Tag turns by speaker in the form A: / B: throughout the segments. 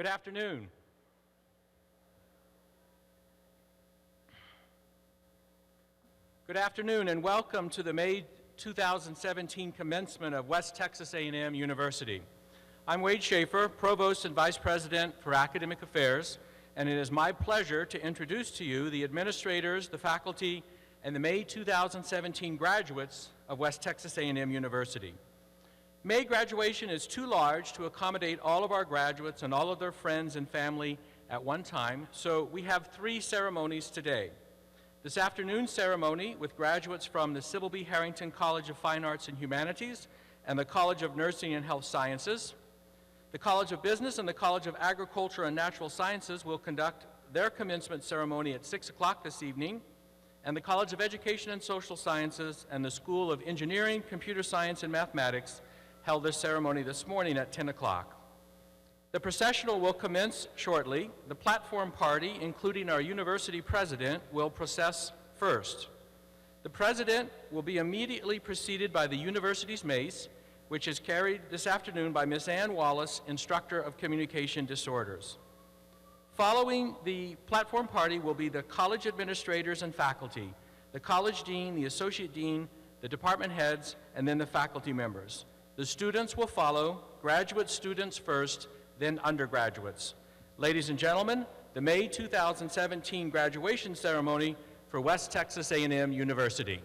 A: Good afternoon. Good afternoon and welcome to the May 2017 commencement of West Texas A&M University. I'm Wade Schaefer, Provost and Vice President for Academic Affairs, and it is my pleasure to introduce to you the administrators, the faculty, and the May 2017 graduates of West Texas A&M University. May graduation is too large to accommodate all of our graduates and all of their friends and family at one time, so we have 3 ceremonies today. This afternoon's ceremony with graduates from the Sybil B. Harrington College of Fine Arts and Humanities and the College of Nursing and Health Sciences. The College of Business and the College of Agriculture and Natural Sciences will conduct their commencement ceremony at 6 o'clock this evening, and the College of Education and Social Sciences and the School of Engineering, Computer Science, and Mathematics held their ceremony this morning at 10 o'clock. The processional will commence shortly. The platform party, including our university president, will process first. The president will be immediately preceded by the university's mace, which is carried this afternoon by Ms. Ann Wallace, Instructor of Communication Disorders. Following the platform party will be the college administrators and faculty, the college dean, the associate dean, the department heads, and then the faculty members. The students will follow, graduate students first, then undergraduates. Ladies and gentlemen, the May 2017 graduation ceremony for West Texas A&M University.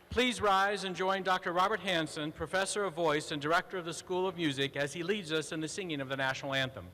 A: Please rise and join Dr. Robert Hanson, Professor of Voice and Director of the School of Music, as he leads us in the singing of the National Anthem.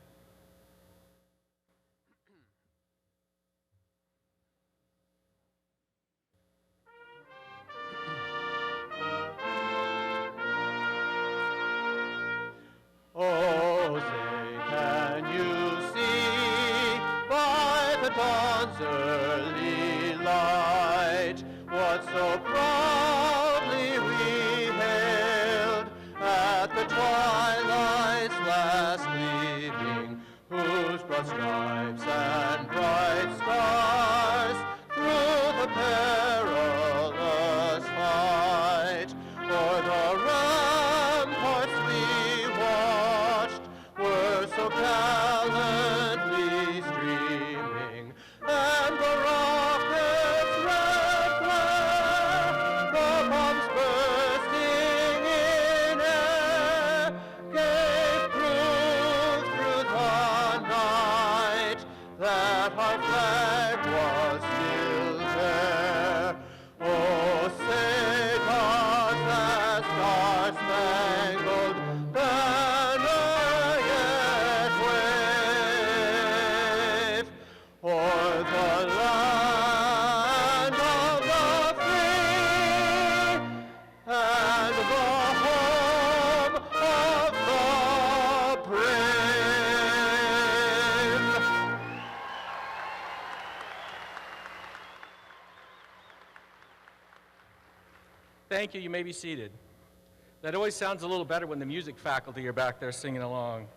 B: Oh, say, can you see by the dawn's early light what so proudly we hailed at the twilight's last gleaming, whose broad stripes and bright stars through the perilous fight o'er the ramparts we watched were so gallantly streaming, and the rocket's red glare, the bombs bursting in air, gave proof through the night that our flag was still there. Oh, say does that star-spangled banner yet wave o'er the land of the free and the home of the brave?
A: Thank you. You may be seated. That always sounds a little better when the music faculty are back there singing along.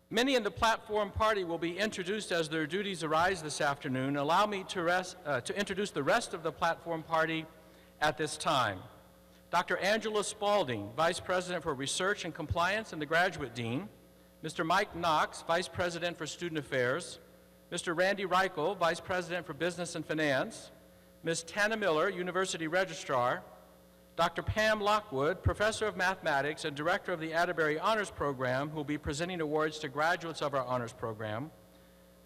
A: Many in the platform party will be introduced as their duties arise this afternoon. Allow me to introduce the rest of the platform party at this time. Dr. Angela Spaulding, Vice President for Research and Compliance and the Graduate Dean. Mr. Mike Knox, Vice President for Student Affairs. Mr. Randy Reichel, Vice President for Business and Finance. Ms. Tana Miller, University Registrar. Dr. Pam Lockwood, Professor of Mathematics and Director of the Atterbury Honors Program, who will be presenting awards to graduates of our honors program.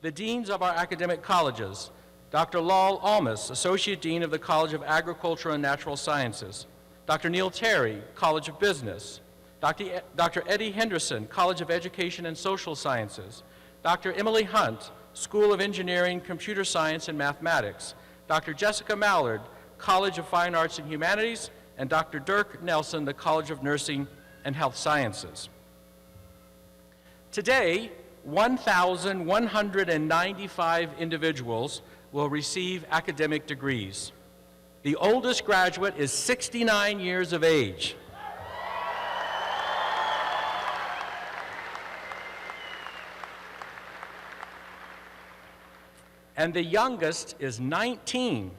A: The Deans of our academic colleges. Dr. Lal Almas, Associate Dean of the College of Agriculture and Natural Sciences. Dr. Neil Terry, College of Business. Dr. Eddie Henderson, College of Education and Social Sciences. Dr. Emily Hunt, School of Engineering, Computer Science and Mathematics. Dr. Jessica Mallard, College of Fine Arts and Humanities, and Dr. Dirk Nelson, the College of Nursing and Health Sciences. Today, 1,195 individuals will receive academic degrees. The oldest graduate is 69 years of age. And the youngest is 19.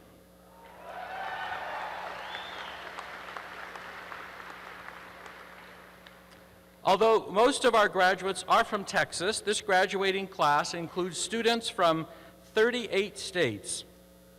A: Although most of our graduates are from Texas, this graduating class includes students from 38 states: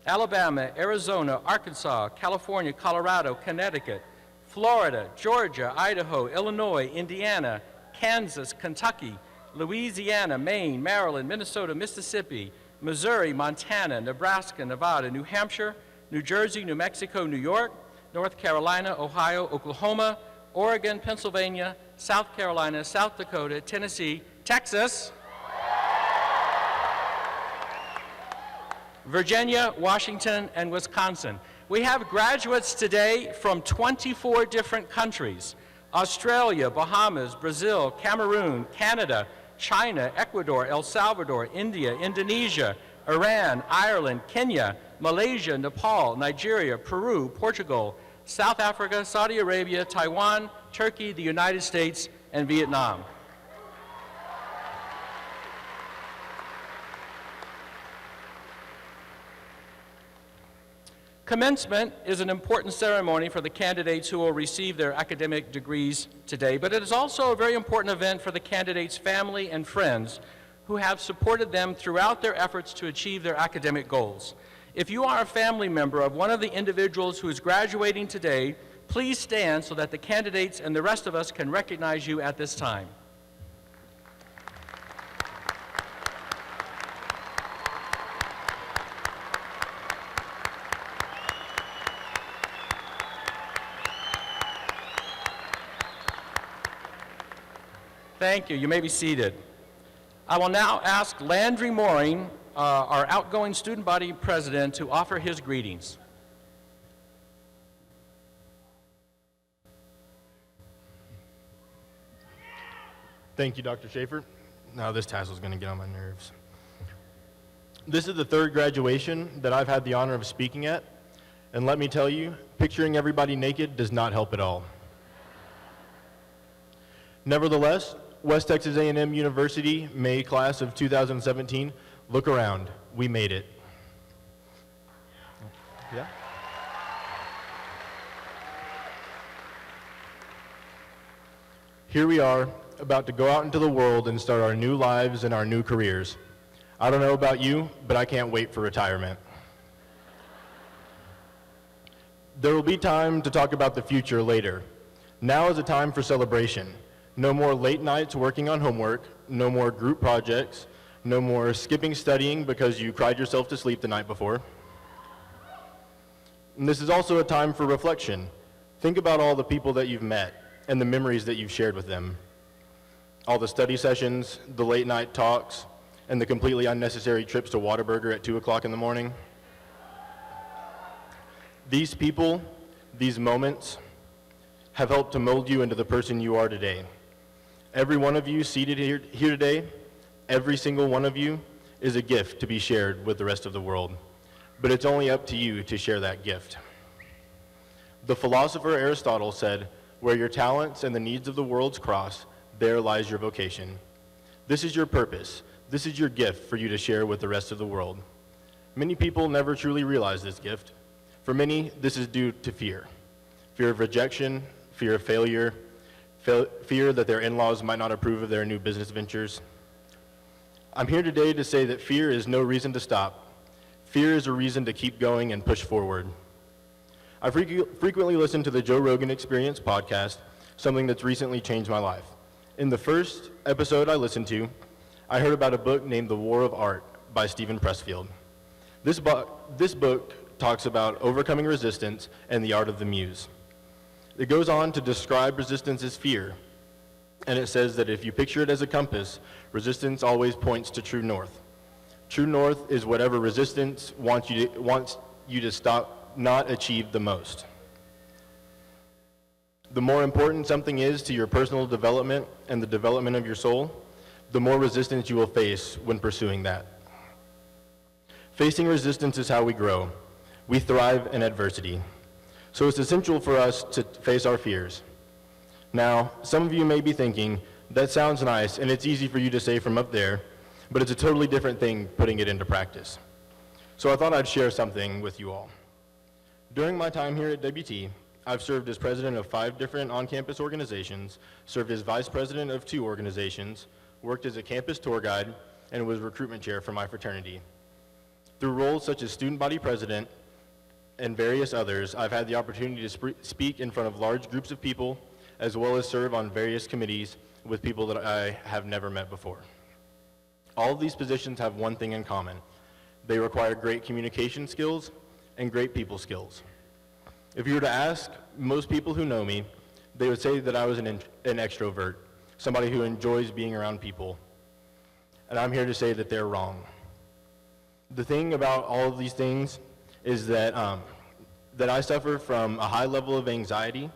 A: Alabama, Arizona, Arkansas, California, Colorado, Connecticut, Florida, Georgia, Idaho, Illinois, Indiana, Kansas, Kentucky, Louisiana, Maine, Maryland, Minnesota, Mississippi, Missouri, Montana, Nebraska, Nevada, New Hampshire, New Jersey, New Mexico, New York, North Carolina, Ohio, Oklahoma, Oregon, Pennsylvania, South Carolina, South Dakota, Tennessee, Texas, Virginia, Washington, and Wisconsin. We have graduates today from 24 different countries: Australia, Bahamas, Brazil, Cameroon, Canada, China, Ecuador, El Salvador, India, Indonesia, Iran, Ireland, Kenya, Malaysia, Nepal, Nigeria, Peru, Portugal, South Africa, Saudi Arabia, Taiwan, Turkey, the United States, and Vietnam. Commencement is an important ceremony for the candidates who will receive their academic degrees today, but it is also a very important event for the candidates' family and friends who have supported them throughout their efforts to achieve their academic goals. If you are a family member of one of the individuals who is graduating today, please stand so that the candidates and the rest of us can recognize you at this time. Thank you. You may be seated. I will now ask Landry Mooring, our outgoing student body president, to offer his greetings.
C: Thank you, Dr. Schaefer. Now this tassel's going to get on my nerves. This is the third graduation that I've had the honor of speaking at, and let me tell you, picturing everybody naked does not help at all. Nevertheless, West Texas A&M University May class of 2017, look around, we made it. Yeah. Here we are, about to go out into the world and start our new lives and our new careers. I don't know about you, but I can't wait for retirement. There will be time to talk about the future later. Now is a time for celebration. No more late nights working on homework, no more group projects, no more skipping studying because you cried yourself to sleep the night before. And this is also a time for reflection. Think about all the people that you've met and the memories that you've shared with them. All the study sessions, the late night talks, and the completely unnecessary trips to Whataburger at 2 o'clock in the morning. These people, these moments, have helped to mold you into the person you are today. Every one of you seated here today, every single one of you is a gift to be shared with the rest of the world. But it's only up to you to share that gift. The philosopher Aristotle said, "Where your talents and the needs of the worlds cross, there lies your vocation." This is your purpose. This is your gift for you to share with the rest of the world. Many people never truly realize this gift. For many, this is due to fear. Fear of rejection, fear of failure, fear that their in-laws might not approve of their new business ventures. I'm here today to say that fear is no reason to stop. Fear is a reason to keep going and push forward. I frequently listen to the Joe Rogan Experience podcast, something that's recently changed my life. In the first episode I listened to, I heard about a book named The War of Art by Stephen Pressfield. This book talks about overcoming resistance and the art of the muse. It goes on to describe resistance as fear, and it says that if you picture it as a compass, resistance always points to true north. True north is whatever resistance wants you to stop, not achieve the most. The more important something is to your personal development and the development of your soul, the more resistance you will face when pursuing that. Facing resistance is how we grow. We thrive in adversity. So it's essential for us to face our fears. Now, some of you may be thinking, that sounds nice, and it's easy for you to say from up there, but it's a totally different thing putting it into practice. So I thought I'd share something with you all. During my time here at WT, I've served as president of 5 different on-campus organizations, served as vice president of 2 organizations, worked as a campus tour guide, and was recruitment chair for my fraternity. Through roles such as student body president and various others, I've had the opportunity to speak in front of large groups of people, as well as serve on various committees with people that I have never met before. All of these positions have one thing in common. They require great communication skills and great people skills. If you were to ask most people who know me, they would say that I was an extrovert, somebody who enjoys being around people. And I'm here to say that they're wrong. The thing about all of these things is that I suffer from a high level of anxiety.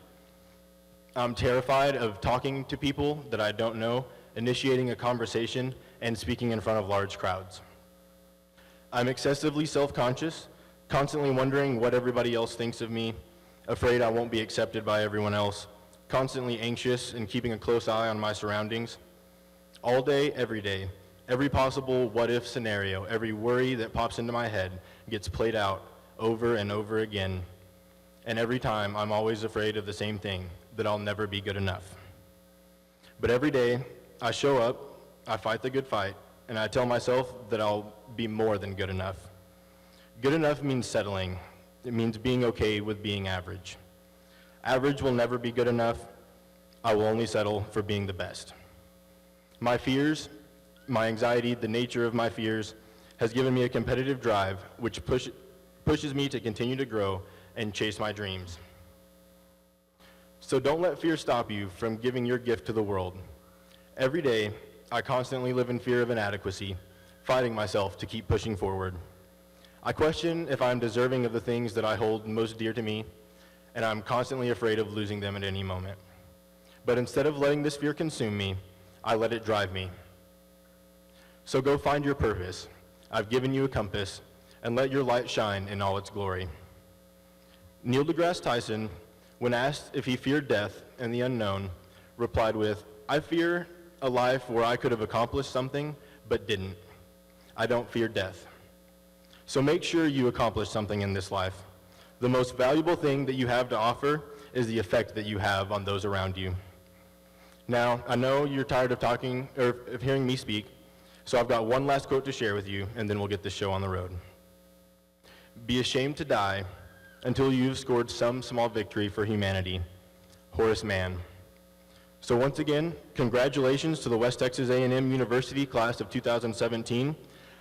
C: I'm terrified of talking to people that I don't know, initiating a conversation, and speaking in front of large crowds. I'm excessively self-conscious, constantly wondering what everybody else thinks of me, afraid I won't be accepted by everyone else, constantly anxious and keeping a close eye on my surroundings. All day, every possible what-if scenario, every worry that pops into my head gets played out over and over again. And every time, I'm always afraid of the same thing, that I'll never be good enough. But every day, I show up, I fight the good fight, and I tell myself that I'll be more than good enough. Good enough means settling. It means being okay with being average. Average will never be good enough. I will only settle for being the best. My fears, my anxiety, the nature of my fears has given me a competitive drive which pushes me to continue to grow and chase my dreams. So don't let fear stop you from giving your gift to the world. Every day, I constantly live in fear of inadequacy, fighting myself to keep pushing forward. I question if I'm deserving of the things that I hold most dear to me, and I'm constantly afraid of losing them at any moment. But instead of letting this fear consume me, I let it drive me. So go find your purpose. I've given you a compass, and let your light shine in all its glory. Neil deGrasse Tyson, when asked if he feared death and the unknown, replied with, "I fear a life where I could have accomplished something, but didn't. I don't fear death." So make sure you accomplish something in this life. The most valuable thing that you have to offer is the effect that you have on those around you. Now, I know you're tired of of hearing me speak, so I've got one last quote to share with you, and then we'll get this show on the road. Be ashamed to die until you've scored some small victory for humanity. Horace Mann. So once again, congratulations to the West Texas A&M University class of 2017.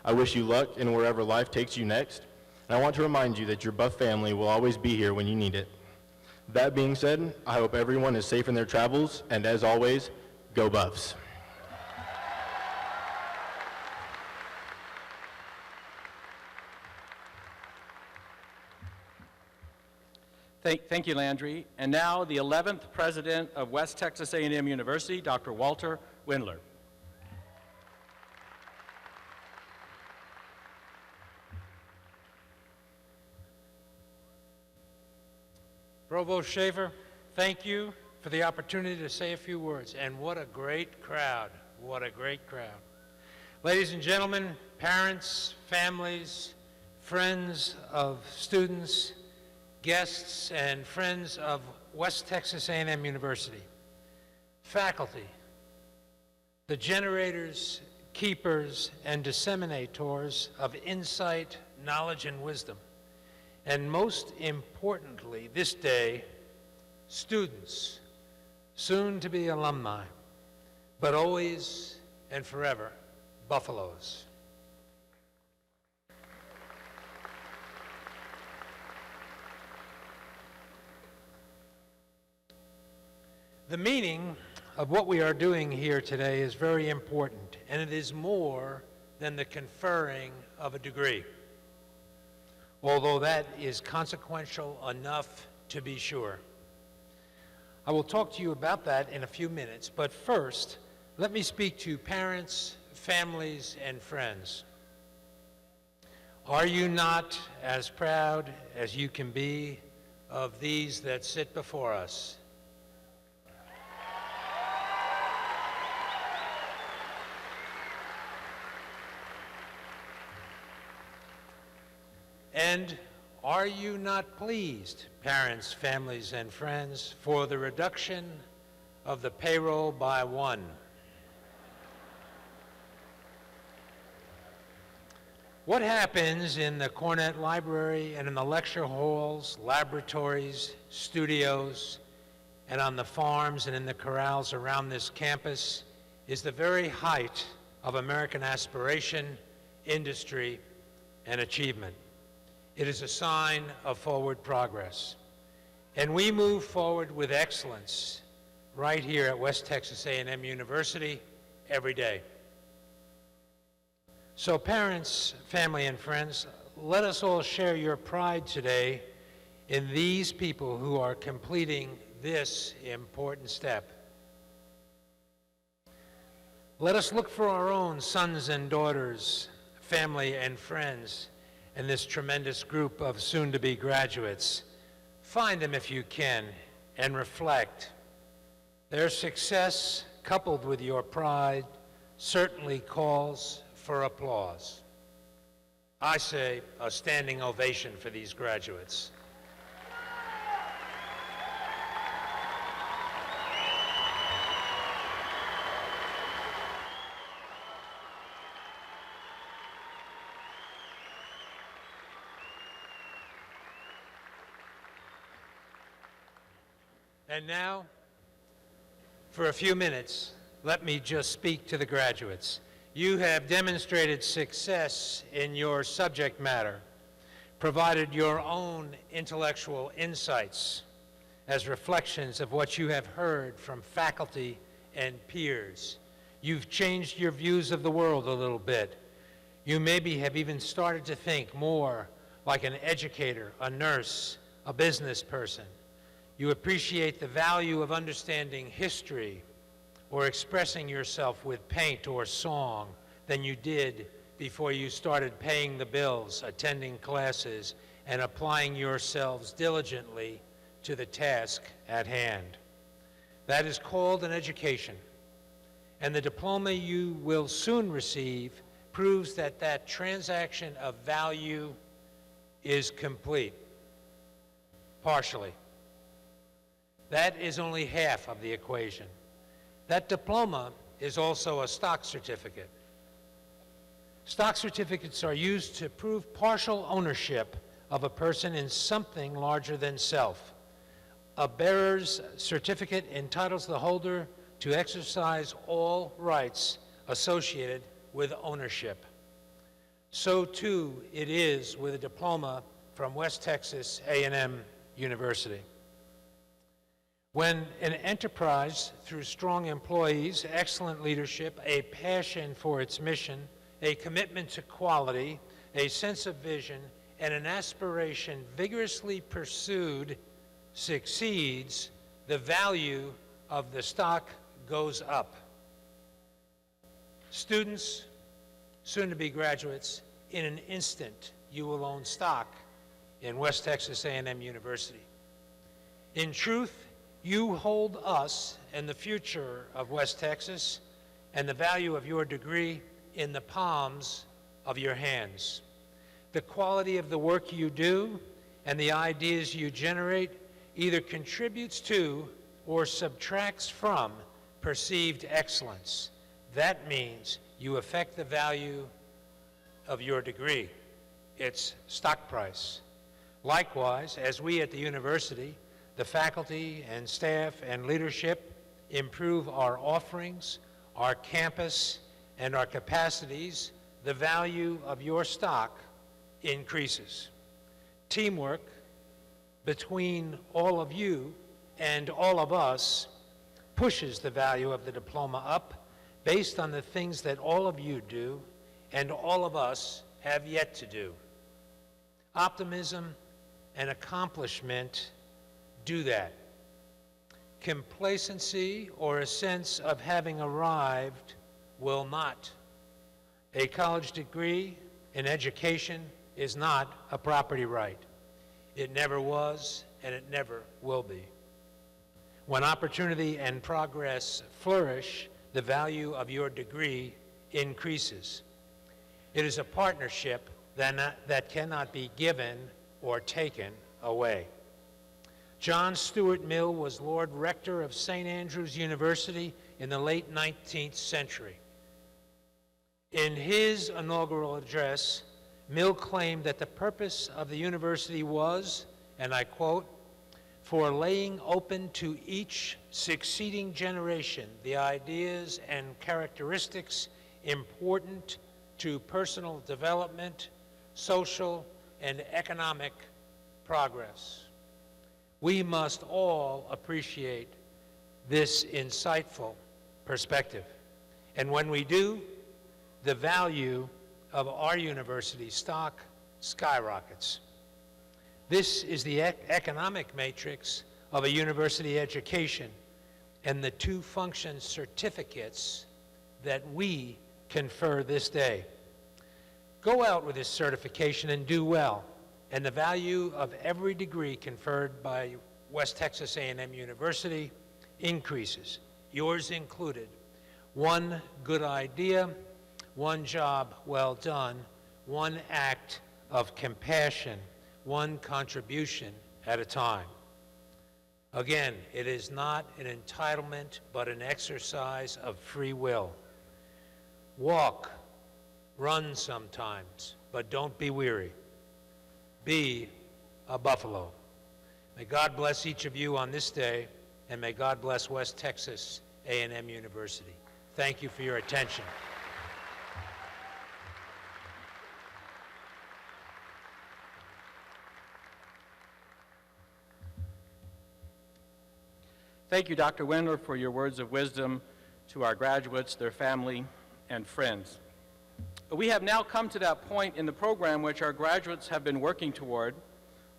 C: I wish you luck in wherever life takes you next, and I want to remind you that your Buff family will always be here when you need it. That being said, I hope everyone is safe in their travels, and as always, go Buffs.
A: Thank you, Landry. And now, the 11th President of West Texas A&M University, Dr. Walter Windler.
D: Provost Schaefer, thank you for the opportunity to say a few words. And what a great crowd. What a great crowd. Ladies and gentlemen, parents, families, friends of students, guests, and friends of West Texas A&M University, faculty, the generators, keepers, and disseminators of insight, knowledge, and wisdom. And most importantly, this day, students, soon to be alumni, but always and forever, Buffaloes. The meaning of what we are doing here today is very important, and it is more than the conferring of a degree, although that is consequential enough to be sure. I will talk to you about that in a few minutes, but first, let me speak to parents, families, and friends. Are you not as proud as you can be of these that sit before us? And are you not pleased, parents, families, and friends, for the reduction of the payroll by 1? What happens in the Cornett Library and in the lecture halls, laboratories, studios, and on the farms and in the corrals around this campus is the very height of American aspiration, industry, and achievement. It is a sign of forward progress. And we move forward with excellence right here at West Texas A&M University every day. So parents, family, and friends, let us all share your pride today in these people who are completing this important step. Let us look for our own sons and daughters, family and friends, and this tremendous group of soon-to-be graduates. Find them if you can and reflect. Their success, coupled with your pride, certainly calls for applause. I say a standing ovation for these graduates. And now, for a few minutes, let me just speak to the graduates. You have demonstrated success in your subject matter, provided your own intellectual insights as reflections of what you have heard from faculty and peers. You've changed your views of the world a little bit. You maybe have even started to think more like an educator, a nurse, a business person. You appreciate the value of understanding history or expressing yourself with paint or song than you did before you started paying the bills, attending classes, and applying yourselves diligently to the task at hand. That is called an education, and the diploma you will soon receive proves that that transaction of value is complete, partially. That is only half of the equation. That diploma is also a stock certificate. Stock certificates are used to prove partial ownership of a person in something larger than self. A bearer's certificate entitles the holder to exercise all rights associated with ownership. So too it is with a diploma from West Texas A&M University. When an enterprise, through strong employees, excellent leadership, a passion for its mission, a commitment to quality, a sense of vision, and an aspiration vigorously pursued, succeeds, the value of the stock goes up. Students, soon-to-be graduates, in an instant, you will own stock in West Texas A&M University. In truth, you hold us and the future of West Texas and the value of your degree in the palms of your hands. The quality of the work you do and the ideas you generate either contributes to or subtracts from perceived excellence. That means you affect the value of your degree, its stock price. Likewise, as we at the university, the faculty and staff and leadership improve our offerings, our campus, and our capacities, the value of your stock increases. Teamwork between all of you and all of us pushes the value of the diploma up based on the things that all of you do and all of us have yet to do. Optimism and accomplishment do that. Complacency or a sense of having arrived will not. A college degree in education is not a property right. It never was, and it never will be. When opportunity and progress flourish, the value of your degree increases. It is a partnership that cannot be given or taken away. John Stuart Mill was Lord Rector of St. Andrews University in the late 19th century. In his inaugural address, Mill claimed that the purpose of the university was, and I quote, "for laying open to each succeeding generation the ideas and characteristics important to personal development, social and economic progress." We must all appreciate this insightful perspective. And when we do, the value of our university stock skyrockets. This is the economic matrix of a university education and the two function certificates that we confer this day. Go out with this certification and do well, and the value of every degree conferred by West Texas A&M University increases, yours included. One good idea, one job well done, one act of compassion, one contribution at a time. Again, it is not an entitlement, but an exercise of free will. Walk, run sometimes, but don't be weary. Be a buffalo. May God bless each of you on this day, and may God bless West Texas A&M University. Thank you for your attention.
A: Thank you, Dr. Wendler, for your words of wisdom. to our graduates, their family, and friends. We have now come to that point in the program which our graduates have been working toward.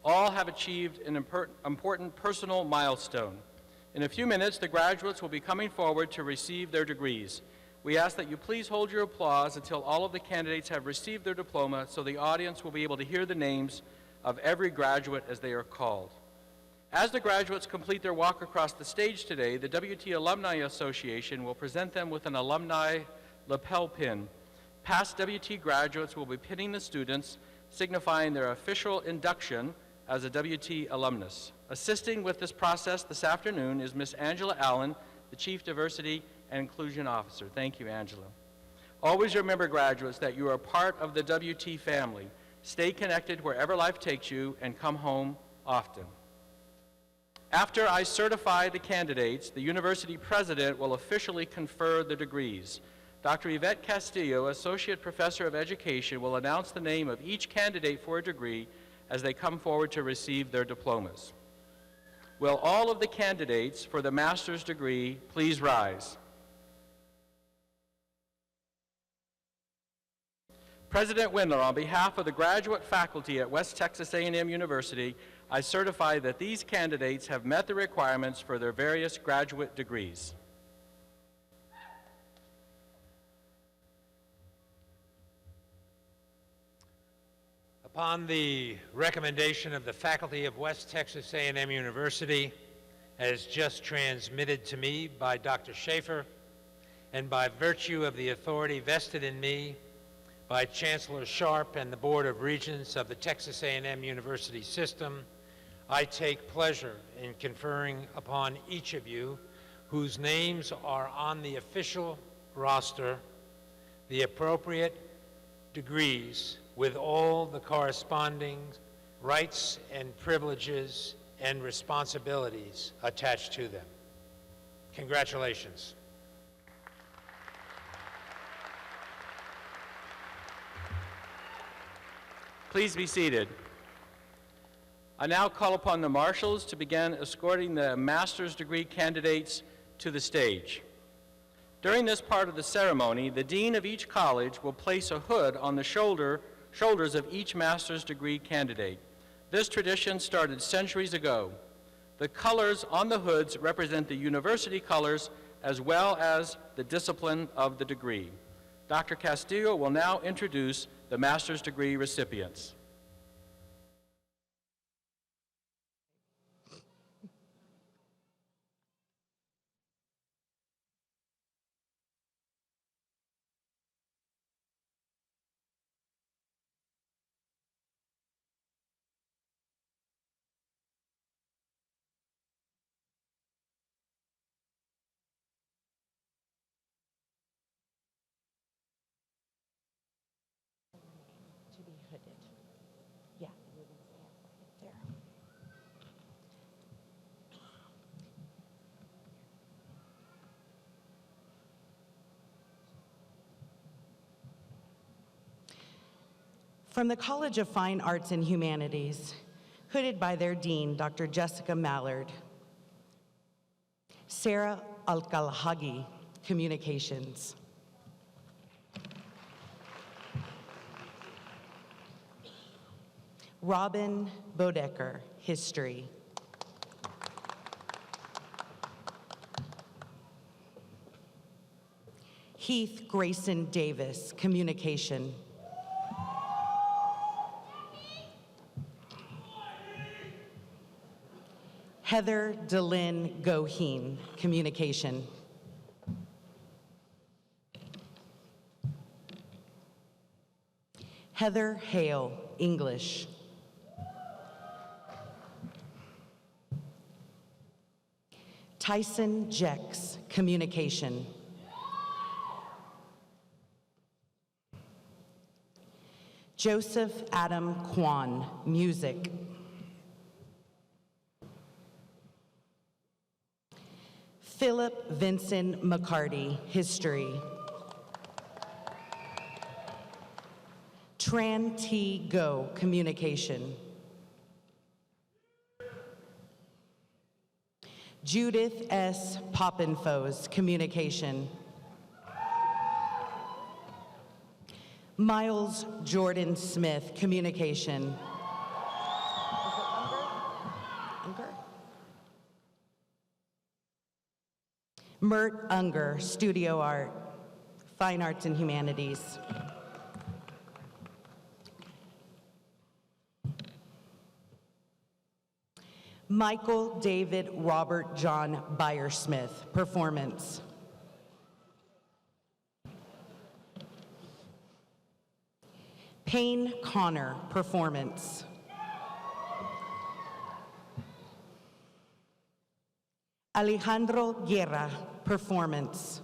A: All have achieved an important personal milestone. In a few minutes, the graduates will be coming forward to receive their degrees. We ask that you please hold your applause until all of the candidates have received their diploma so the audience will be able to hear the names of every graduate as they are called. As the graduates complete their walk across the stage today, the WT Alumni Association will present them with an alumni lapel pin. Past WT graduates will be pinning the students, signifying their official induction as a WT alumnus. Assisting with this process this afternoon is Ms. Angela Allen, the Chief Diversity and Inclusion Officer. Thank you, Angela. Always remember, graduates, that you are part of the WT family. Stay connected wherever life takes you and come home often. After I certify the candidates, the university president will officially confer the degrees. Dr. Yvette Castillo, Associate Professor of Education, will announce the name of each candidate for a degree as they come forward to receive their diplomas. Will all of the candidates for the master's degree please rise? President Windler, on behalf of the graduate faculty at West Texas A&M University, I certify that these candidates have met the requirements for their various graduate degrees.
D: Upon the recommendation of the faculty of West Texas A&M University, as just transmitted to me by Dr. Schaefer, and by virtue of the authority vested in me by Chancellor Sharp and the Board of Regents of the Texas A&M University System, I take pleasure in conferring upon each of you whose names are on the official roster the appropriate degrees with all the corresponding rights and privileges and responsibilities attached to them. Congratulations.
A: Please be seated. I now call upon the marshals to begin escorting the master's degree candidates to the stage. During this part of the ceremony, the dean of each college will place a hood on the shoulders of each master's degree candidate. This tradition started centuries ago. The colors on the hoods represent the university colors as well as the discipline of the degree. Dr. Castillo will now introduce the master's degree recipients.
E: To be hooded. Yeah. There. From the College of Fine Arts and Humanities, hooded by their dean, Dr. Jessica Mallard, Sarah Alkalhagi, Communications. Robin Bodecker, History. Heath Grayson Davis, Communication. Heather DeLynn Goheen, Communication. Heather Hale, English. Tyson Jex, Communication. Joseph Adam Kwan, Music. Philip Vincent McCarty, History. Tran T. Go, Communication. Judith S. Poppenfos, Communication. Miles Jordan Smith, Communication. Unger? Mert Unger, Studio Art, Fine Arts and Humanities. Michael David Robert John Byersmith, Performance. Payne Connor, Performance. Alejandro Guerra, Performance.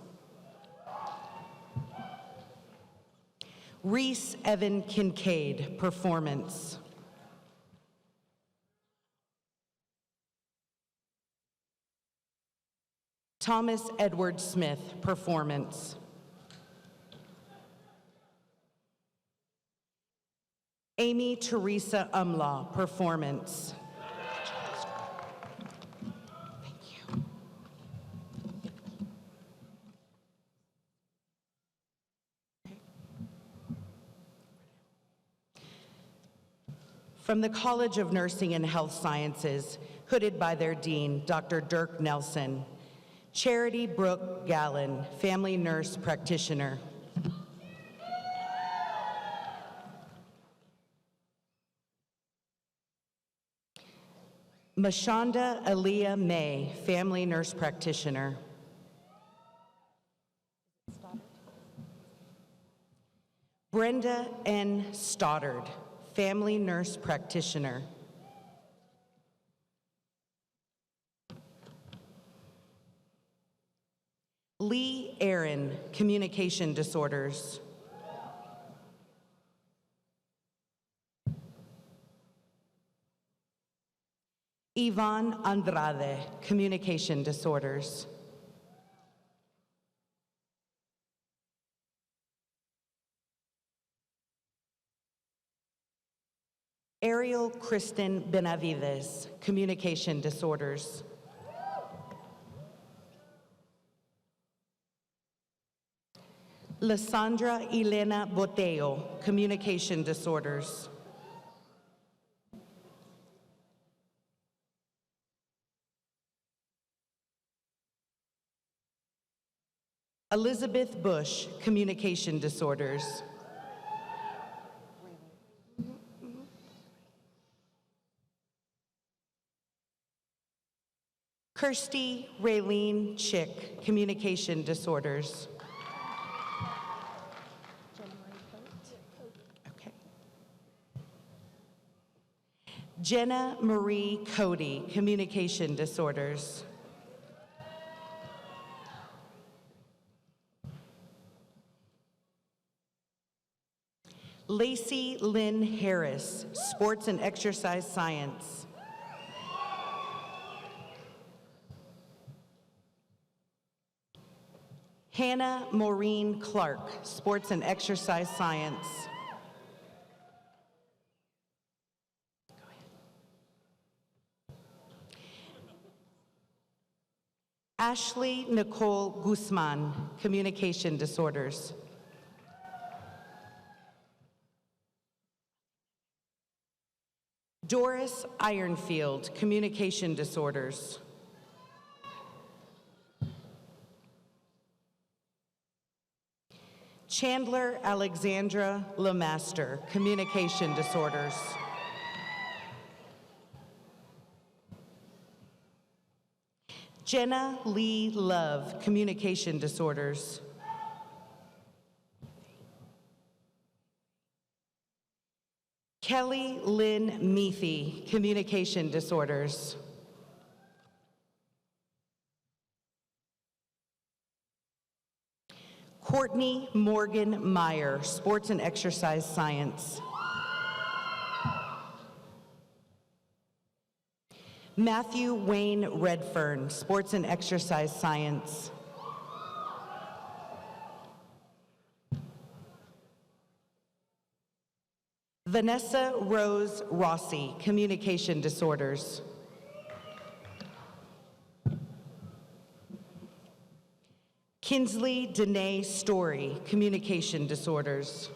E: Reese Evan Kincaid, Performance. Thomas Edward Smith, Performance. Amy Teresa Umlaw, Performance. Thank you. From the College of Nursing and Health Sciences, hooded by their dean, Dr. Dirk Nelson, Charity Brooke Gallen, family nurse practitioner. Mashonda Aaliyah May, family nurse practitioner. Brenda N. Stoddard, family nurse practitioner. Lee Aaron, communication disorders. Yvonne Andrade, communication disorders. Ariel Kristen Benavides, communication disorders. Lysandra Elena Boteo, communication disorders. Elizabeth Bush, communication disorders. Kirsty Raylene Chick, communication disorders. Okay. Jenna Marie Cody, communication disorders. Lacey Lynn Harris, sports and exercise science. Hannah Maureen Clark, sports and exercise science. Ashley Nicole Guzman, communication disorders. Doris Ironfield, communication disorders. Chandler Alexandra Lemaster, communication disorders. Jenna Lee Love, communication disorders. Kelly Lynn Meathy, communication disorders. Courtney Morgan Meyer, sports and exercise science. Matthew Wayne Redfern, sports and exercise science. Vanessa Rose Rossi, communication disorders. Kinsley Danae Story, communication disorders.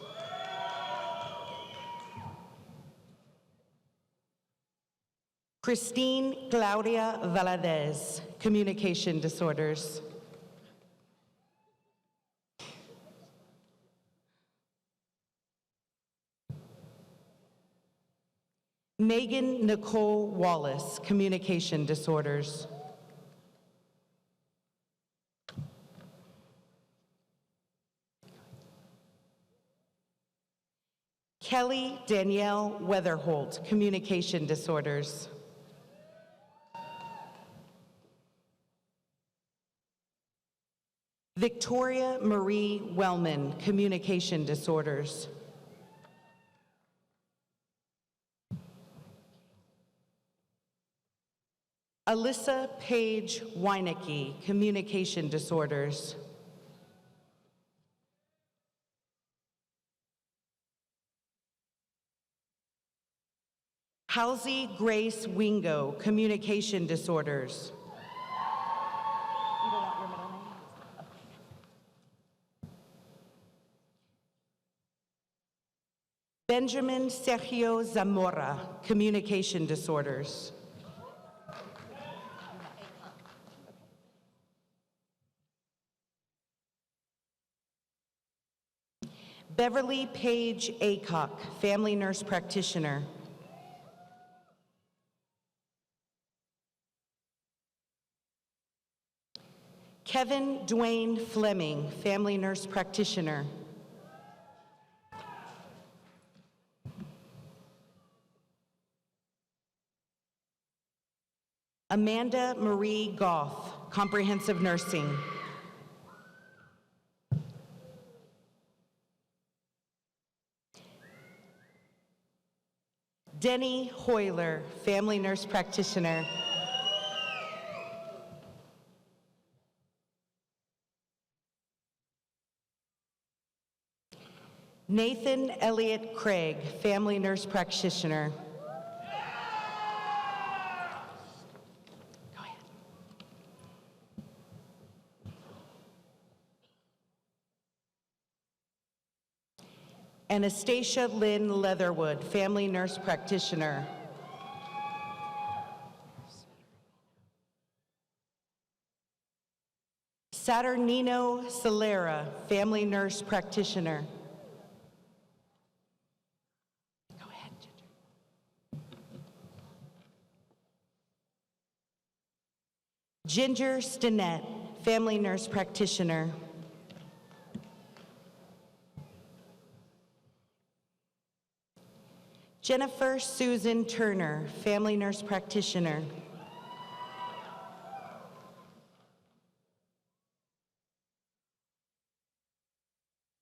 E: Christine Claudia Valadez, communication disorders. Megan Nicole Wallace, communication disorders. Kelly Danielle Weatherholt, communication disorders. Victoria Marie Wellman, communication disorders. Alyssa Paige Weinecke, communication disorders. Halsey Grace Wingo, communication disorders. Benjamin Sergio Zamora, communication disorders. Beverly Page Aycock, family nurse practitioner. Kevin Dwayne Fleming, family nurse practitioner. Amanda Marie Goff, comprehensive nursing. Denny Hoyler, family nurse practitioner. Nathan Elliott Craig, family nurse practitioner. Go ahead. Anastasia Lynn Leatherwood, family nurse practitioner. Saturnino Solera, family nurse practitioner. Go ahead, Ginger. Ginger Stinnett, family nurse practitioner. Jennifer Susan Turner, family nurse practitioner.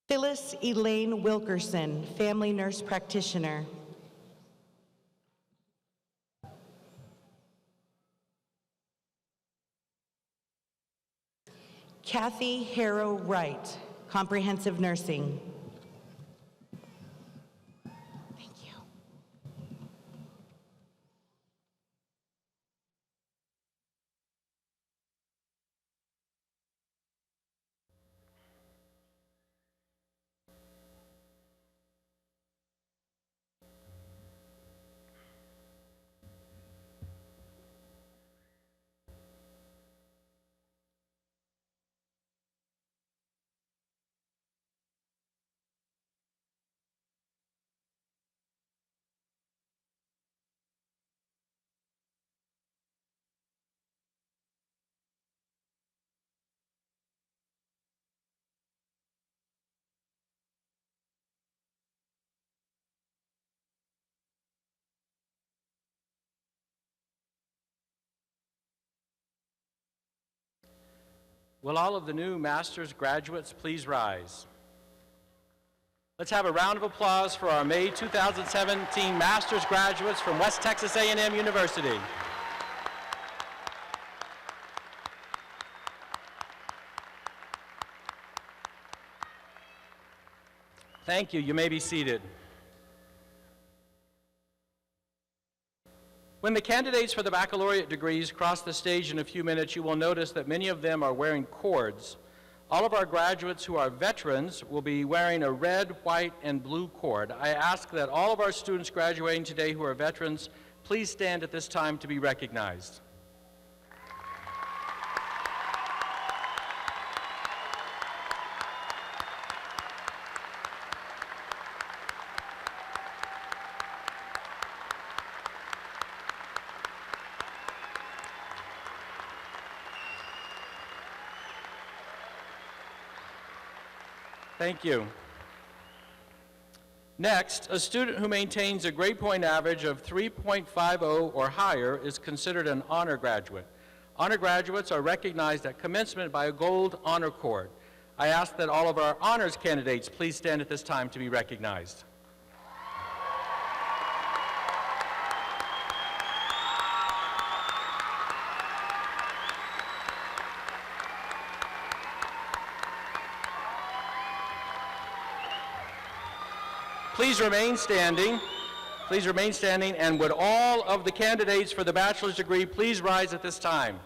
E: Phyllis Elaine Wilkerson, family nurse practitioner. Kathy Harrow Wright, comprehensive nursing. Thank you.
A: Will all of the new master's graduates please rise? Let's have a round of applause for our May 2017 master's graduates from West Texas A&M University. Thank you. You may be seated. When the candidates for the baccalaureate degrees cross the stage in a few minutes, you will notice that many of them are wearing cords. All of our graduates who are veterans will be wearing a red, white, and blue cord. I ask that all of our students graduating today who are veterans please stand at this time to be recognized. Thank you. Next, a student who maintains a grade point average of 3.50 or higher is considered an honor graduate. Honor graduates are recognized at commencement by a gold honor cord. I ask that all of our honors candidates please stand at this time to be recognized. Please remain standing. Please remain standing, and would all of the candidates for the bachelor's degree please rise at this time.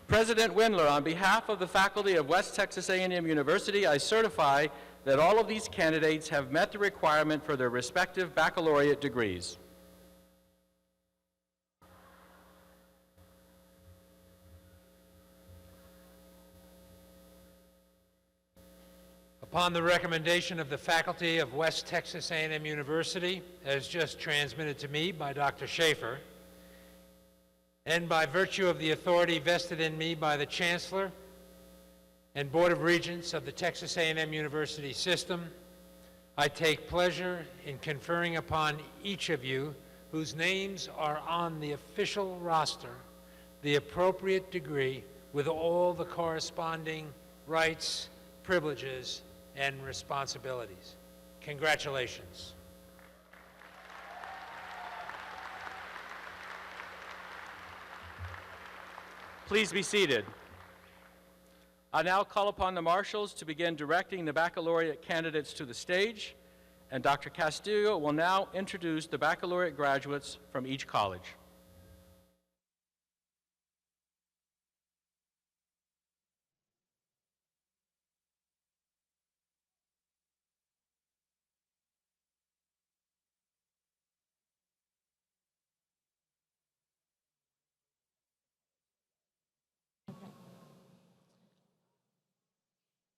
A: President Windler, on behalf of the faculty of West Texas A&M University, I certify that all of these candidates have met the requirement for their respective baccalaureate degrees.
D: Upon the recommendation of the faculty of West Texas A&M University, as just transmitted to me by Dr. Schaefer, and by virtue of the authority vested in me by the Chancellor and Board of Regents of the Texas A&M University system, I take pleasure in conferring upon each of you whose names are on the official roster the appropriate degree with all the corresponding rights, privileges, and responsibilities. Congratulations.
A: Please be seated. I now call upon the marshals to begin directing the baccalaureate candidates to the stage, and Dr. Castillo will now introduce the baccalaureate graduates from each college.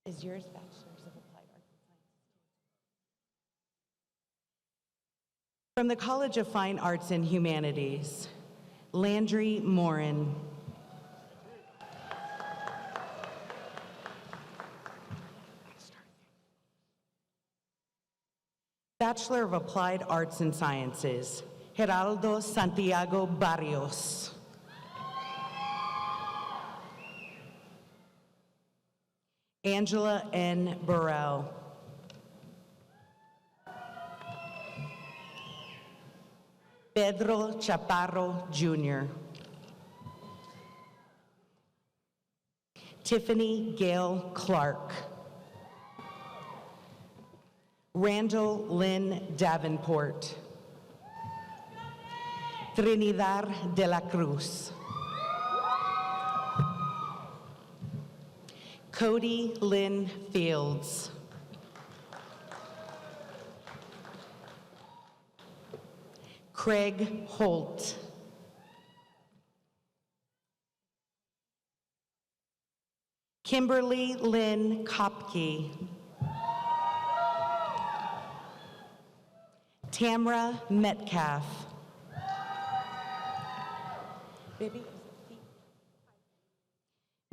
E: Is yours Bachelor's of Applied Arts and Sciences? From the College of Fine Arts and Humanities, Landry Morin. Bachelor of Applied Arts and Sciences, Geraldo Santiago Barrios. Angela N. Burrell. Pedro Chaparro, Jr. Tiffany Gail Clark. Randall Lynn Davenport. Trinidad de la Cruz. Cody Lynn Fields. Craig Holt. Kimberly Lynn Kopke. Tamra Metcalf.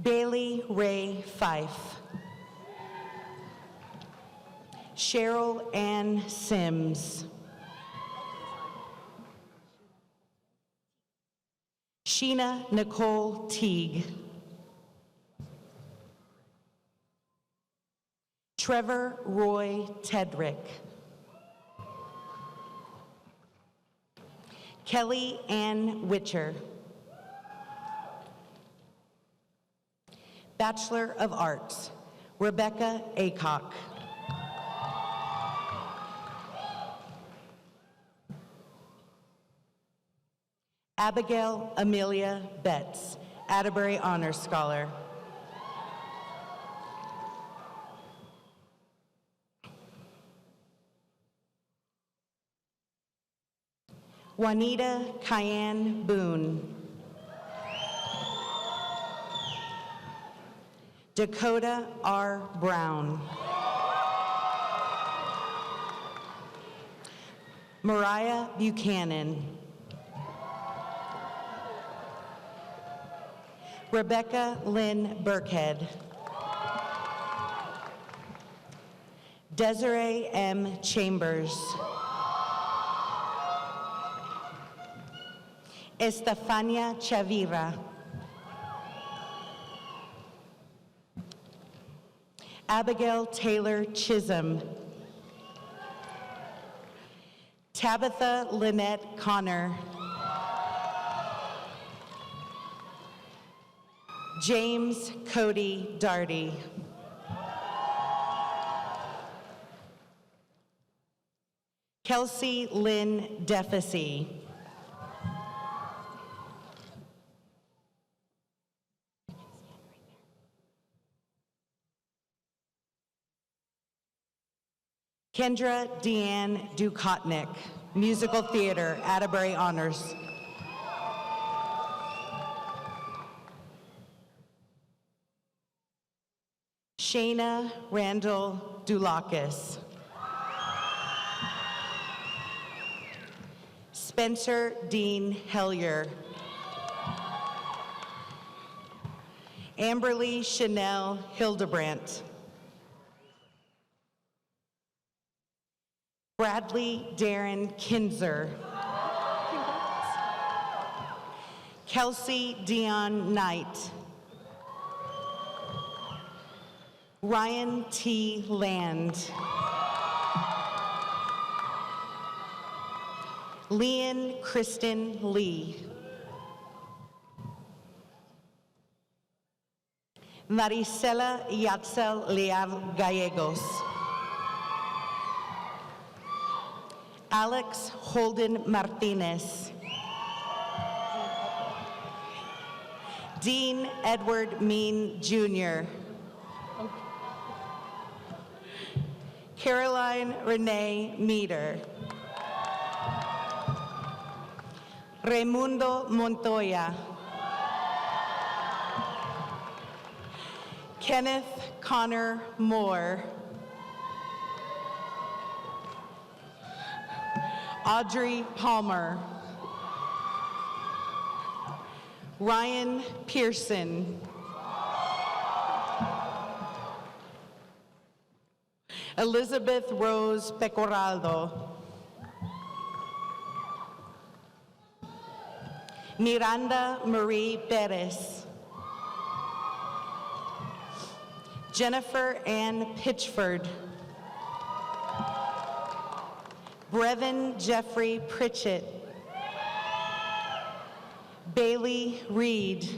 E: Bailey Ray Fife. Cheryl Ann Sims. Sheena Nicole Teague. Trevor Roy Tedrick. Kelly Ann Witcher. Bachelor of Arts, Rebecca Acock. Abigail Amelia Betts, Atterbury Honors Scholar. Juanita Cayenne Boone. Dakota R. Brown. Mariah Buchanan. Rebecca Lynn Burkhead. Desiree M. Chambers. Estefania Chavira. Abigail Taylor Chisholm. Tabitha Lynette Connor. James Cody Darty. Kelsey Lynn Defasy. Kendra Deanne Dukotnik, Musical Theater, Atterbury Honors. Shayna Randall Dulakis. Spencer Dean Hellier. Amberly Chanel Hildebrandt. Bradley Darren Kinzer. Kelsey Dion Knight. Ryan T. Land. Leon Kristen Lee. Marisela Yatzel Leal Gallegos. Alex Holden Martinez. Dean Edward Mean, Jr. Caroline Renee Meter. Raimundo Montoya. Kenneth Connor Moore. Audrey Palmer. Ryan Pearson. Elizabeth Rose Pecoraldo. Miranda Marie Perez. Jennifer Ann Pitchford. Brevin Jeffrey Pritchett. Bailey Reed.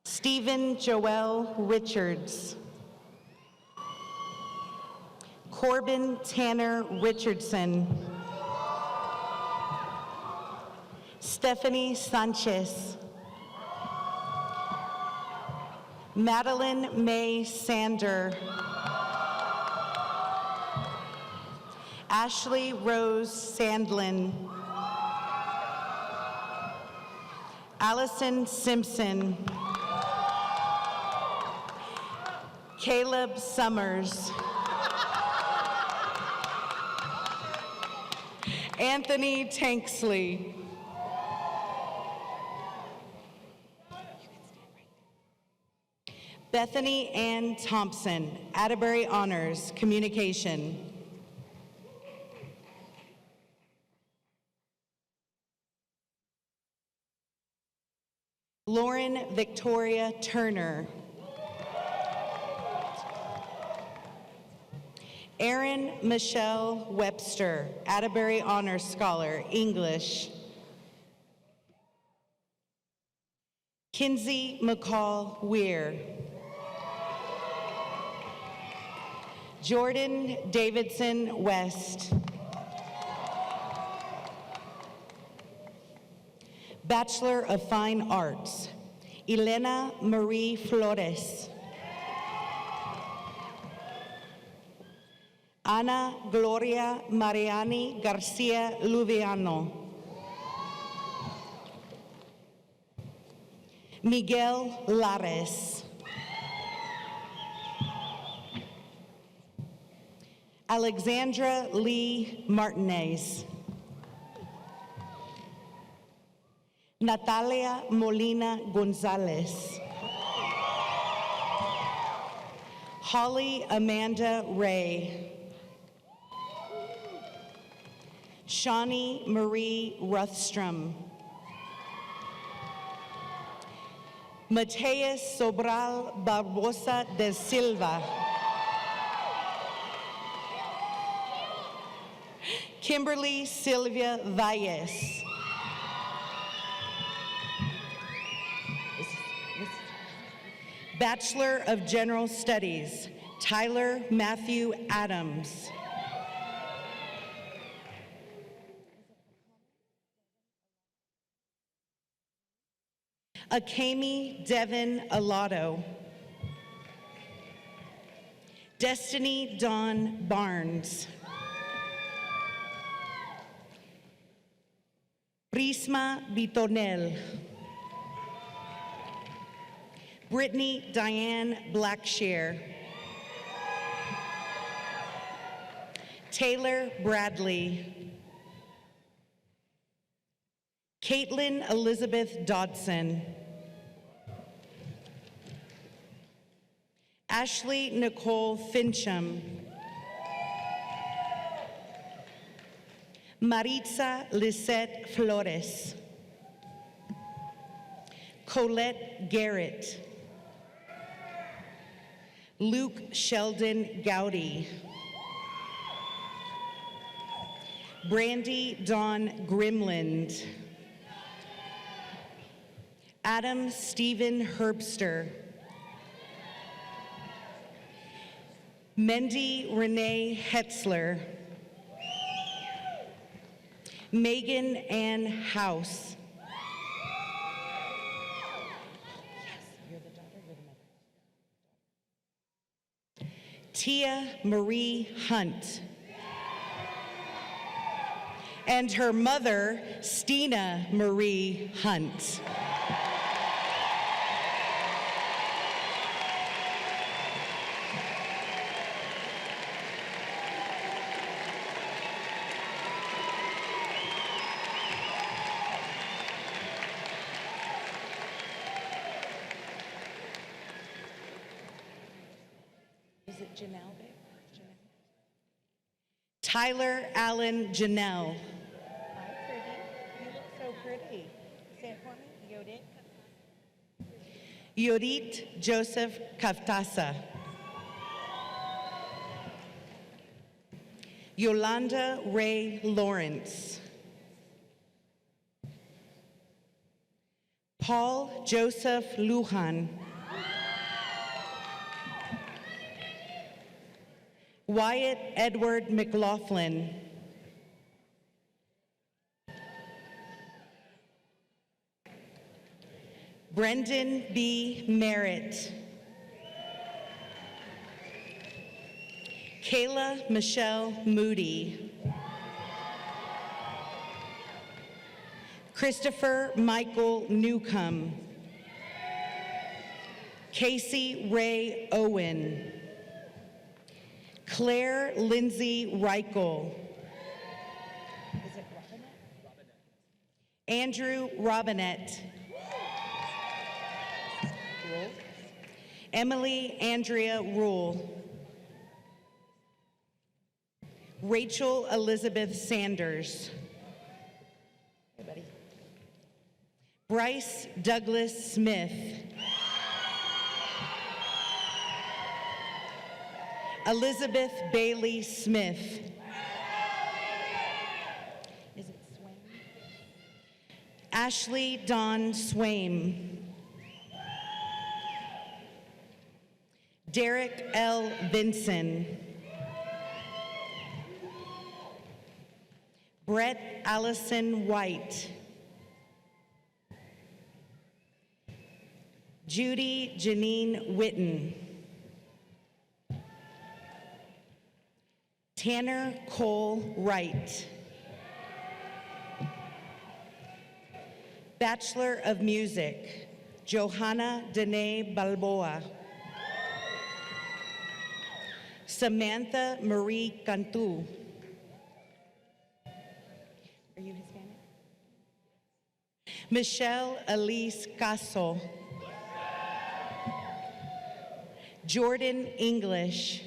E: Stephen Joel Richards. Corbin Tanner Richardson. Stephanie Sanchez. Madeline May Sander. Ashley Rose Sandlin. Allison Simpson. Caleb Summers. Anthony Tanksley. Bethany Ann Thompson, Atterbury Honors, Communication. Lauren Victoria Turner. Erin Michelle Webster, Atterbury Honors Scholar, English. Kinsey McCall Weir. Jordan Davidson West. Bachelor of Fine Arts, Elena Marie Flores. Ana Gloria Mariani Garcia Luviano. Miguel Lares. Alexandra Lee Martinez. Natalia Molina Gonzalez. Holly Amanda Ray. Shawnee Marie Ruthstrom. Mateus Sobral Barbosa de Silva. Kimberly Sylvia Valles. Bachelor of General Studies, Tyler Matthew Adams. Akemi Devin Alado. Destiny Dawn Barnes. Prisma Bitonel. Brittany Diane Blackshare. Taylor Bradley. Caitlin Elizabeth Dodson. Ashley Nicole Fincham. Maritza Lisette Flores. Colette Garrett. Luke Sheldon Gowdy. Brandy Dawn Grimland. Adam Stephen Herbster. Mendy Renee Hetzler. Megan Ann House. Tia Marie Hunt. And her mother, Stina Marie Hunt. Is it Janelle there? Tyler Allen Janelle.
F: Hi, pretty. You look so pretty. Say it for me. Yodit.
E: Yorit Joseph Kaftasa. Yolanda Ray Lawrence. Paul Joseph Lujan. Wyatt Edward McLaughlin. Brendan B. Merritt. Kayla Michelle Moody. Christopher Michael Newcomb. Casey Ray Owen. Claire Lindsay Reichel.
F: Is it Robinette?
E: Andrew Robinette.
F: Rule.
E: Emily Andrea Rule. Rachel Elizabeth Sanders.
F: Hey, buddy.
E: Bryce Douglas Smith. Elizabeth Bailey Smith.
F: Is it Swain?
E: Ashley Dawn Swaim. Derek L. Vinson. Brett Allison White. Judy Janine Witten. Tanner Cole Wright. Bachelor of Music, Johanna Dene Balboa. Samantha Marie Cantu. Are you Hispanic? Michelle Elise Caso. Jordan English.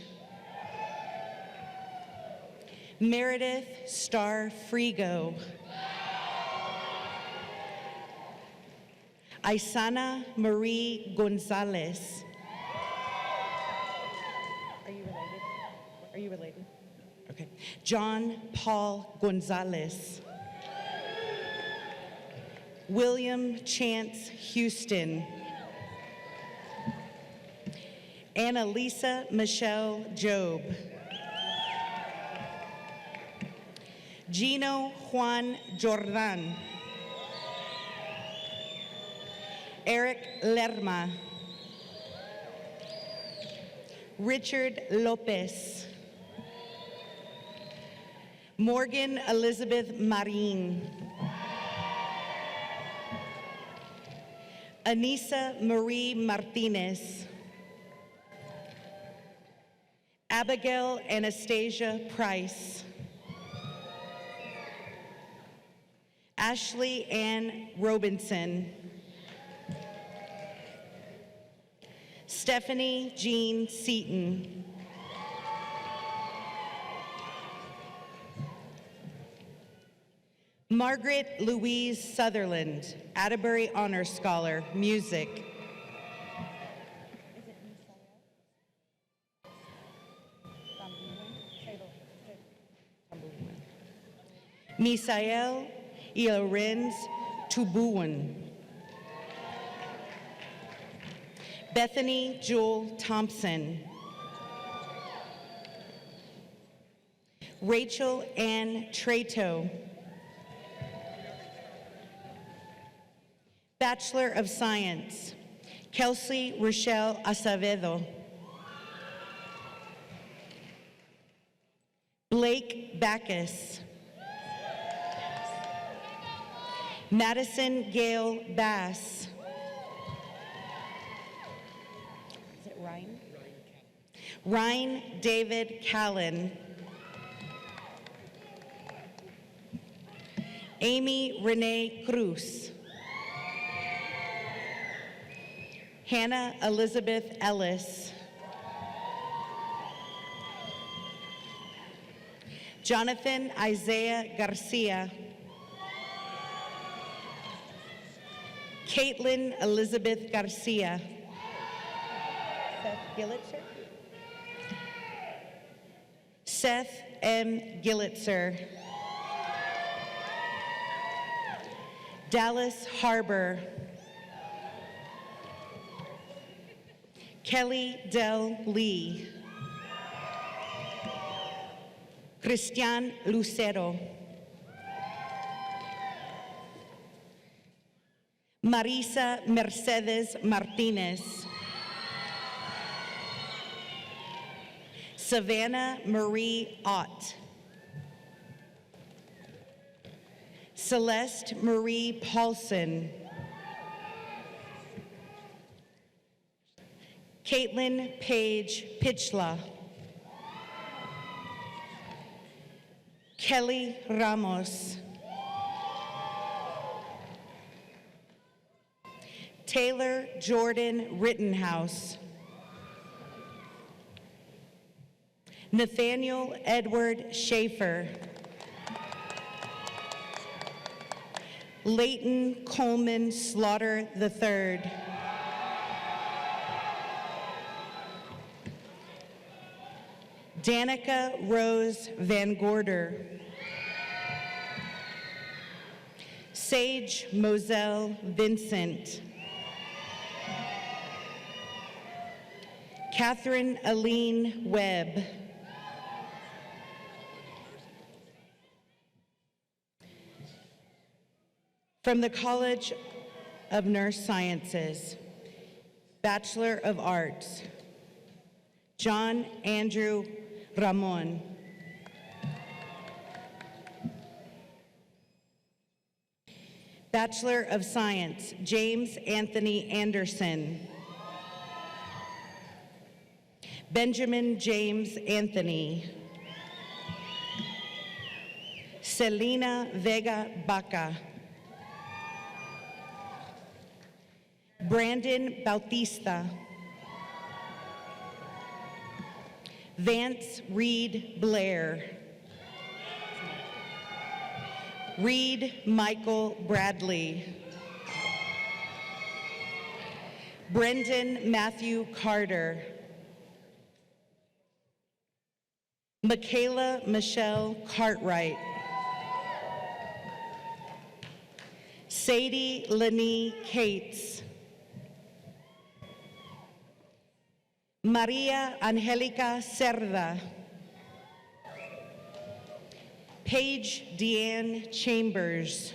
E: Meredith Star Frigo. Isana Marie Gonzalez. Are you related? Are you related? Okay. John Paul Gonzalez. William Chance Houston. Annalisa Michelle Job. Gino Juan Jordan. Eric Lerma. Richard Lopez. Morgan Elizabeth Marin. Anissa Marie Martinez. Abigail Anastasia Price. Ashley Ann Robinson. Stephanie Jean Seaton. Margaret Louise Sutherland, Atterbury Honor Scholar, Music. Misael Ilorenz Tubuan. Bethany Jewel Thompson. Rachel Ann Trato. Bachelor of Science, Kelsey Rochelle Acevedo. Blake Backus. Madison Gale Bass. Is it Ryan? Ryan David Callan. Amy Renee Cruz. Hannah Elizabeth Ellis. Jonathan Isaiah Garcia. Caitlin Elizabeth Garcia.
F: Seth Gillitzer.
E: Seth M. Gillitzer. Dallas Harbor. Kelly Del Lee. Cristian Lucero. Marisa Mercedes Martinez. Savannah Marie Ott. Celeste Marie Paulson. Caitlin Paige Pitchla. Kelly Ramos. Taylor Jordan Rittenhouse. Nathaniel Edward Schaefer. Leighton Coleman Slaughter III. Danica Rose Van Gorder. Sage Moselle Vincent. Catherine Aline Webb. From the College of Nurse Sciences, Bachelor of Arts. John Andrew Ramon. Bachelor of Science, James Anthony Anderson. Benjamin James Anthony. Selena Vega Baca. Brandon Bautista. Vance Reed Blair. Reed Michael Bradley. Brendan Matthew Carter. Michaela Michelle Cartwright. Sadie Lanie Cates. Maria Angelica Cerda. Paige Deanne Chambers.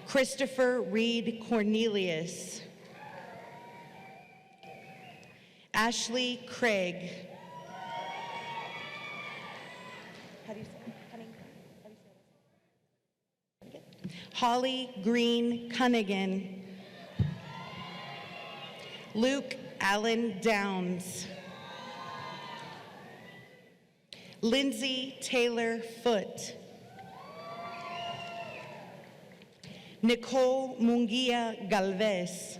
E: Christopher Reed Cornelius. Ashley Craig. How do you say it? Cunningham? How do you say it? Holly Green Cunningham. Luke Allen Downs. Lindsay Taylor Foote. Nicole Munguia Galvez.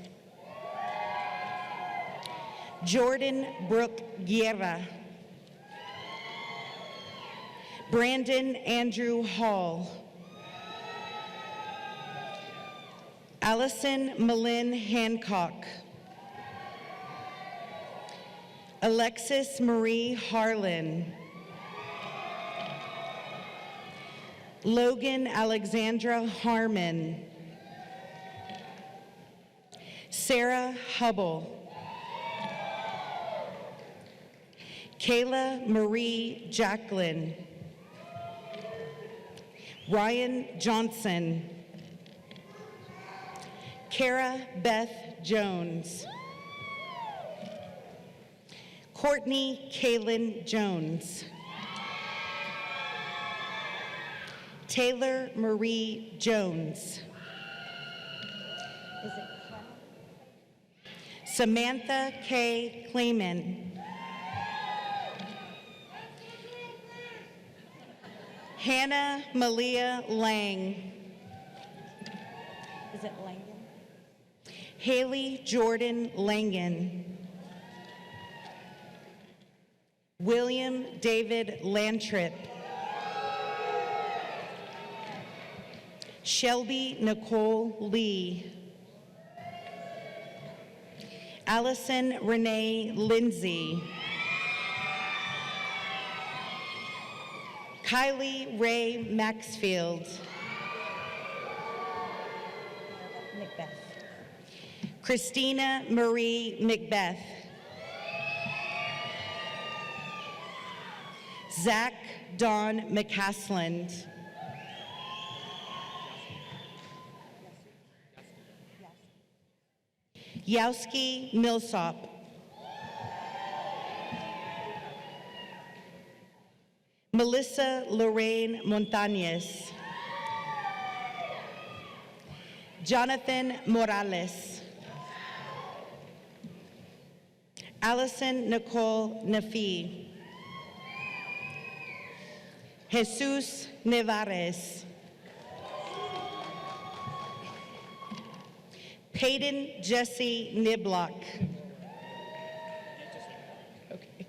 E: Jordan Brooke Guerra. Brandon Andrew Hall. Allison Malin Hancock. Alexis Marie Harlan. Logan Alexandra Harmon. Sarah Hubble. Kayla Marie Jacqueline. Ryan Johnson. Kara Beth Jones. Courtney Kaylin Jones. Taylor Marie Jones. Samantha K. Clayman. Hannah Malia Lang. Is it Langan? Haley Jordan Langan. William David Lantrip. Shelby Nicole Lee. Allison Renee Lindsay. Kylie Ray Maxfield. Macbeth. Christina Marie Macbeth. Zach Dawn McCasland. Yowski Millsop. Melissa Lorraine Montañez. Jonathan Morales. Allison Nicole Nafi. Jesus Nevares. Peyton Jesse Niblock. Okay.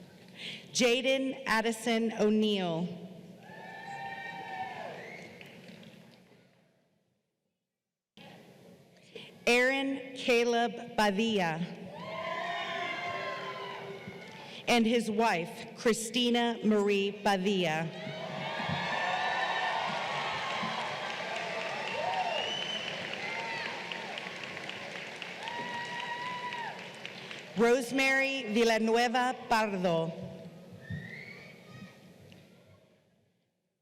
E: Jaden Addison O'Neill. Aaron Caleb Badilla. And his wife, Christina Marie Badilla. Rosemary Villanueva Pardo.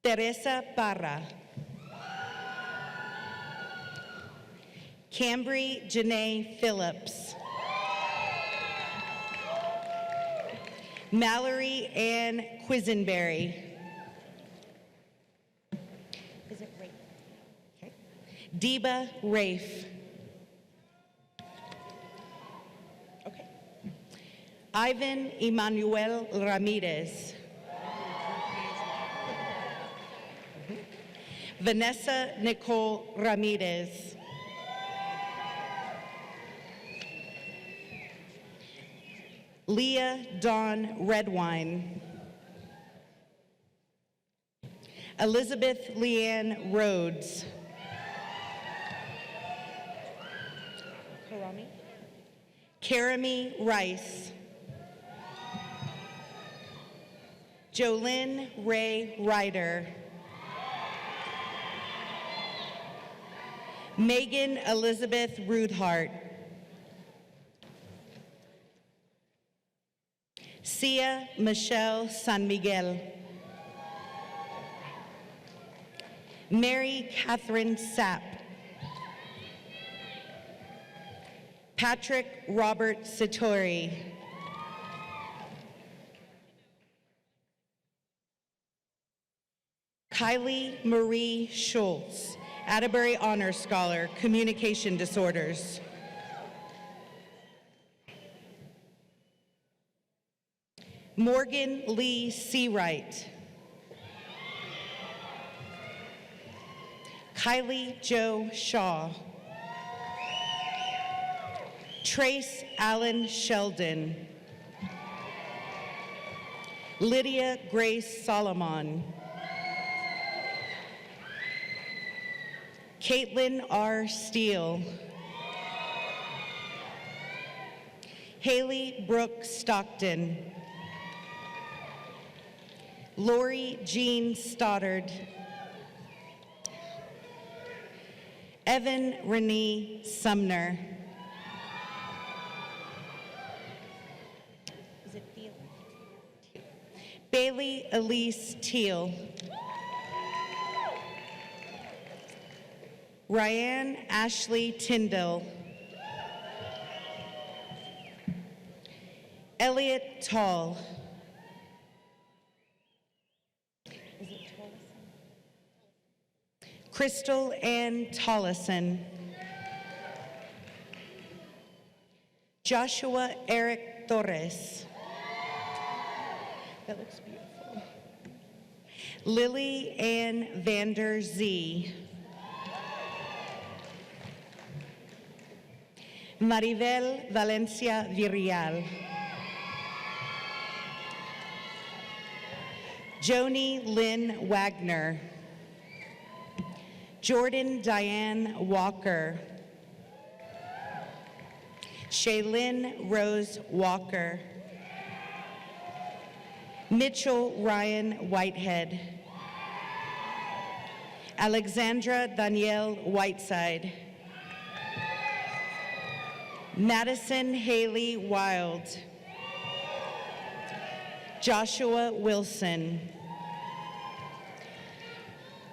E: Teresa Parra. Cambry Janae Phillips. Mallory Ann Quisenberry. Is it Rafe? Okay. Deba Rafe. Okay. Ivan Emmanuel Ramirez. Vanessa Nicole Ramirez. Leah Dawn Redwine. Elizabeth Leanne Rhodes. Karami Rice. Jolynn Ray Ryder. Megan Elizabeth Rudhart. Sia Michelle San Miguel. Mary Catherine Sapp. Patrick Robert Satori. Kylie Marie Schultz, Atterbury Honor Scholar, Communication Disorders. Morgan Lee Seawright. Kylie Jo Shaw. Trace Allen Sheldon. Lydia Grace Solomon. Caitlin R. Steele. Haley Brooke Stockton. Lori Jean Stoddard. Evan Renee Sumner. Is it Teal? Bailey Elise Teal. Ryan Ashley Tyndall. Elliot Tall. Is it Tollison? Crystal Ann Tollison. Joshua Eric Torres. That looks beautiful. Lily Ann Vander Zee. Maribel Valencia Villarreal. Joni Lynn Wagner. Jordan Diane Walker. Shaylin Rose Walker. Mitchell Ryan Whitehead. Alexandra Danielle Whiteside. Madison Haley Wild. Joshua Wilson.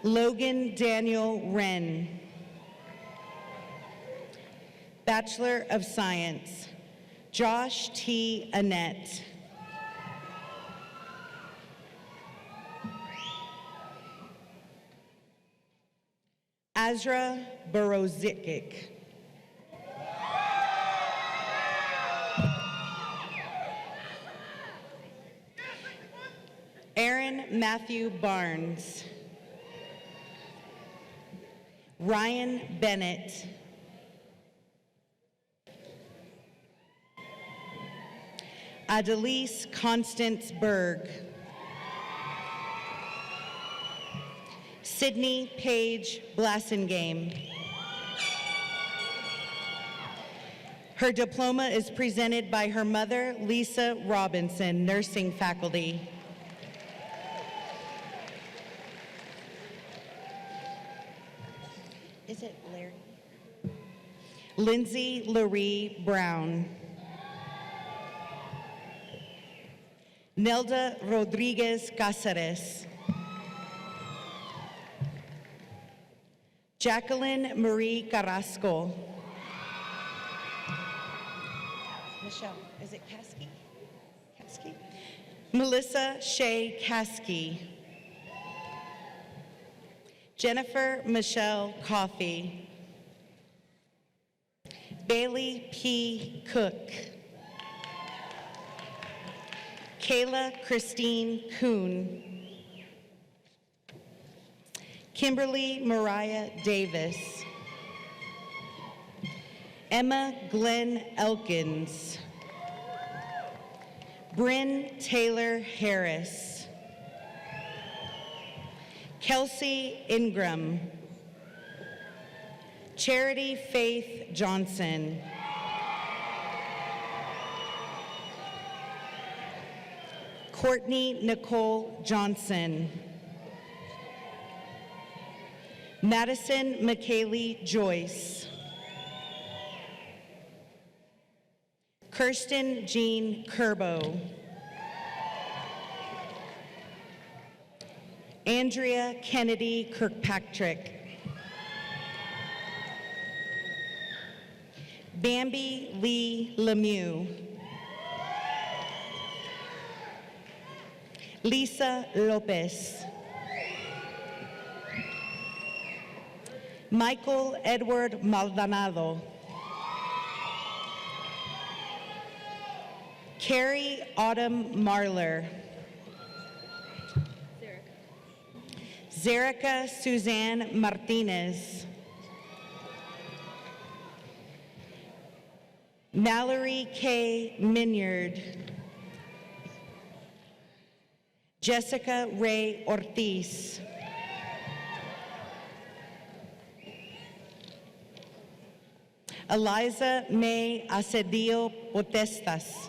E: Logan Daniel Wren. Bachelor of Science, Josh T. Annette. Azra Borozikic. Aaron Matthew Barnes. Ryan Bennett. Adelise Constance Berg. Sydney Paige Blassengame. Her diploma is presented by her mother, Lisa Robinson, nursing faculty. Is it Larry? Lindsay Laree Brown. Nelda Rodriguez Cáceres. Jacqueline Marie Carrasco.
F: Michelle, is it Caskey? Caskey?
E: Melissa Shea Caskey. Jennifer Michelle Coffey. Bailey P. Cook. Kayla Christine Kuhn. Kimberly Mariah Davis. Emma Glenn Elkins. Bryn Taylor Harris. Kelsey Ingram. Charity Faith Johnson. Courtney Nicole Johnson. Madison McKaylee Joyce. Kirsten Jean Kerbo. Andrea Kennedy Kirkpatrick. Bambi Lee Lemieux. Lisa Lopez. Michael Edward Maldonado. Carrie Autumn Marler. Zerica Suzanne Martinez. Mallory K. Minyard. Jessica Ray Ortiz. Eliza May Acedio Potestas.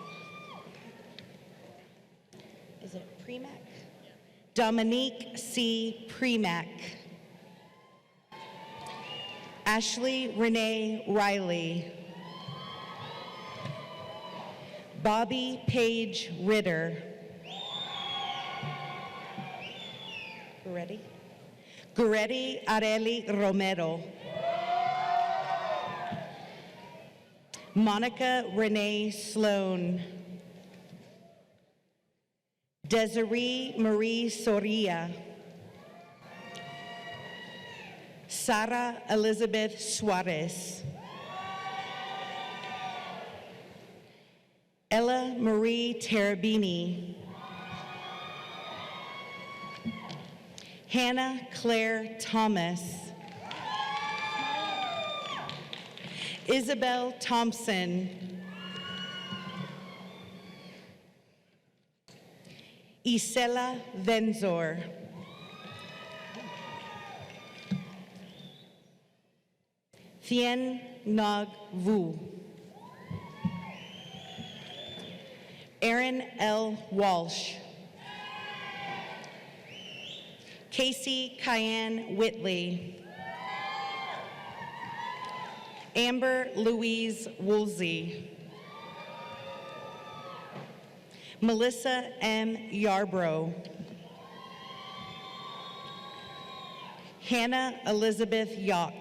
F: Is it Premac?
E: Dominique C. Premack. Ashley Renee Riley. Bobby Paige Ritter.
F: Ready?
E: Goretti Areli Romero. Monica Renee Sloan. Desiree Marie Soria. Sara Elizabeth Suarez. Ella Marie Terabini. Hannah Claire Thomas. Isabel Thompson. Isela Venzor. Thien Nog Vu. Aaron L. Walsh. Casey Cayenne Whitley. Amber Louise Woolsey. Melissa M. Yarbrough. Hannah Elizabeth Yock.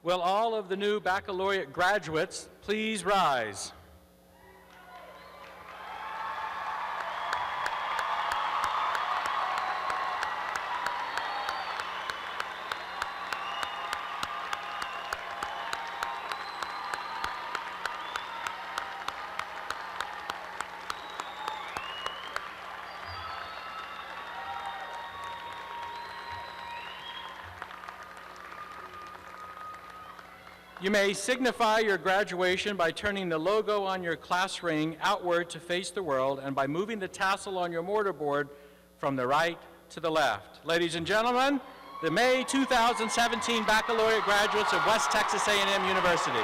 A: Will all of the new baccalaureate graduates please rise? You may signify your graduation by turning the logo on your class ring outward to face the world and by moving the tassel on your mortarboard from the right to the left. Ladies and gentlemen, the May 2017 baccalaureate graduates of West Texas A&M University.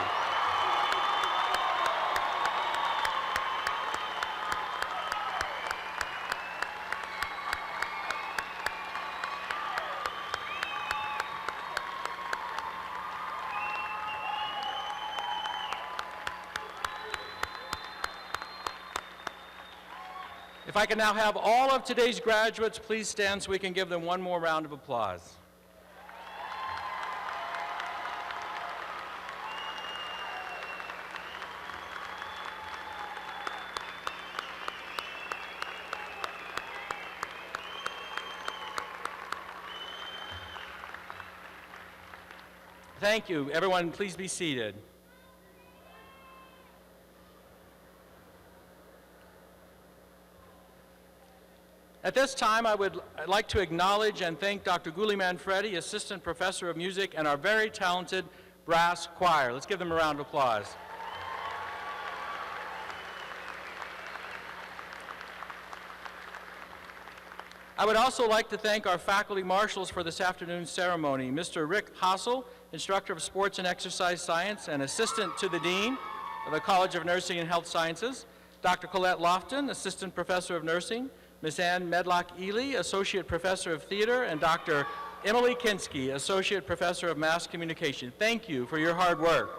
A: If I can now have all of today's graduates please stand so we can give them one more round of applause. Thank you. Everyone, please be seated. At this time, I'd like to acknowledge and thank Dr. Guli Manfredi, Assistant Professor of Music, and our very talented brass choir. Let's give them a round of applause. I would also like to thank our faculty marshals for this afternoon's ceremony, Mr. Rick Hassel, Instructor of Sports and Exercise Science and Assistant to the Dean of the College of Nursing and Health Sciences, Dr. Colette Lofton, Assistant Professor of Nursing, Ms. Ann Medlock-Ely, Associate Professor of Theater, and Dr. Emily Kinsky, Associate Professor of Mass Communication. Thank you for your hard work.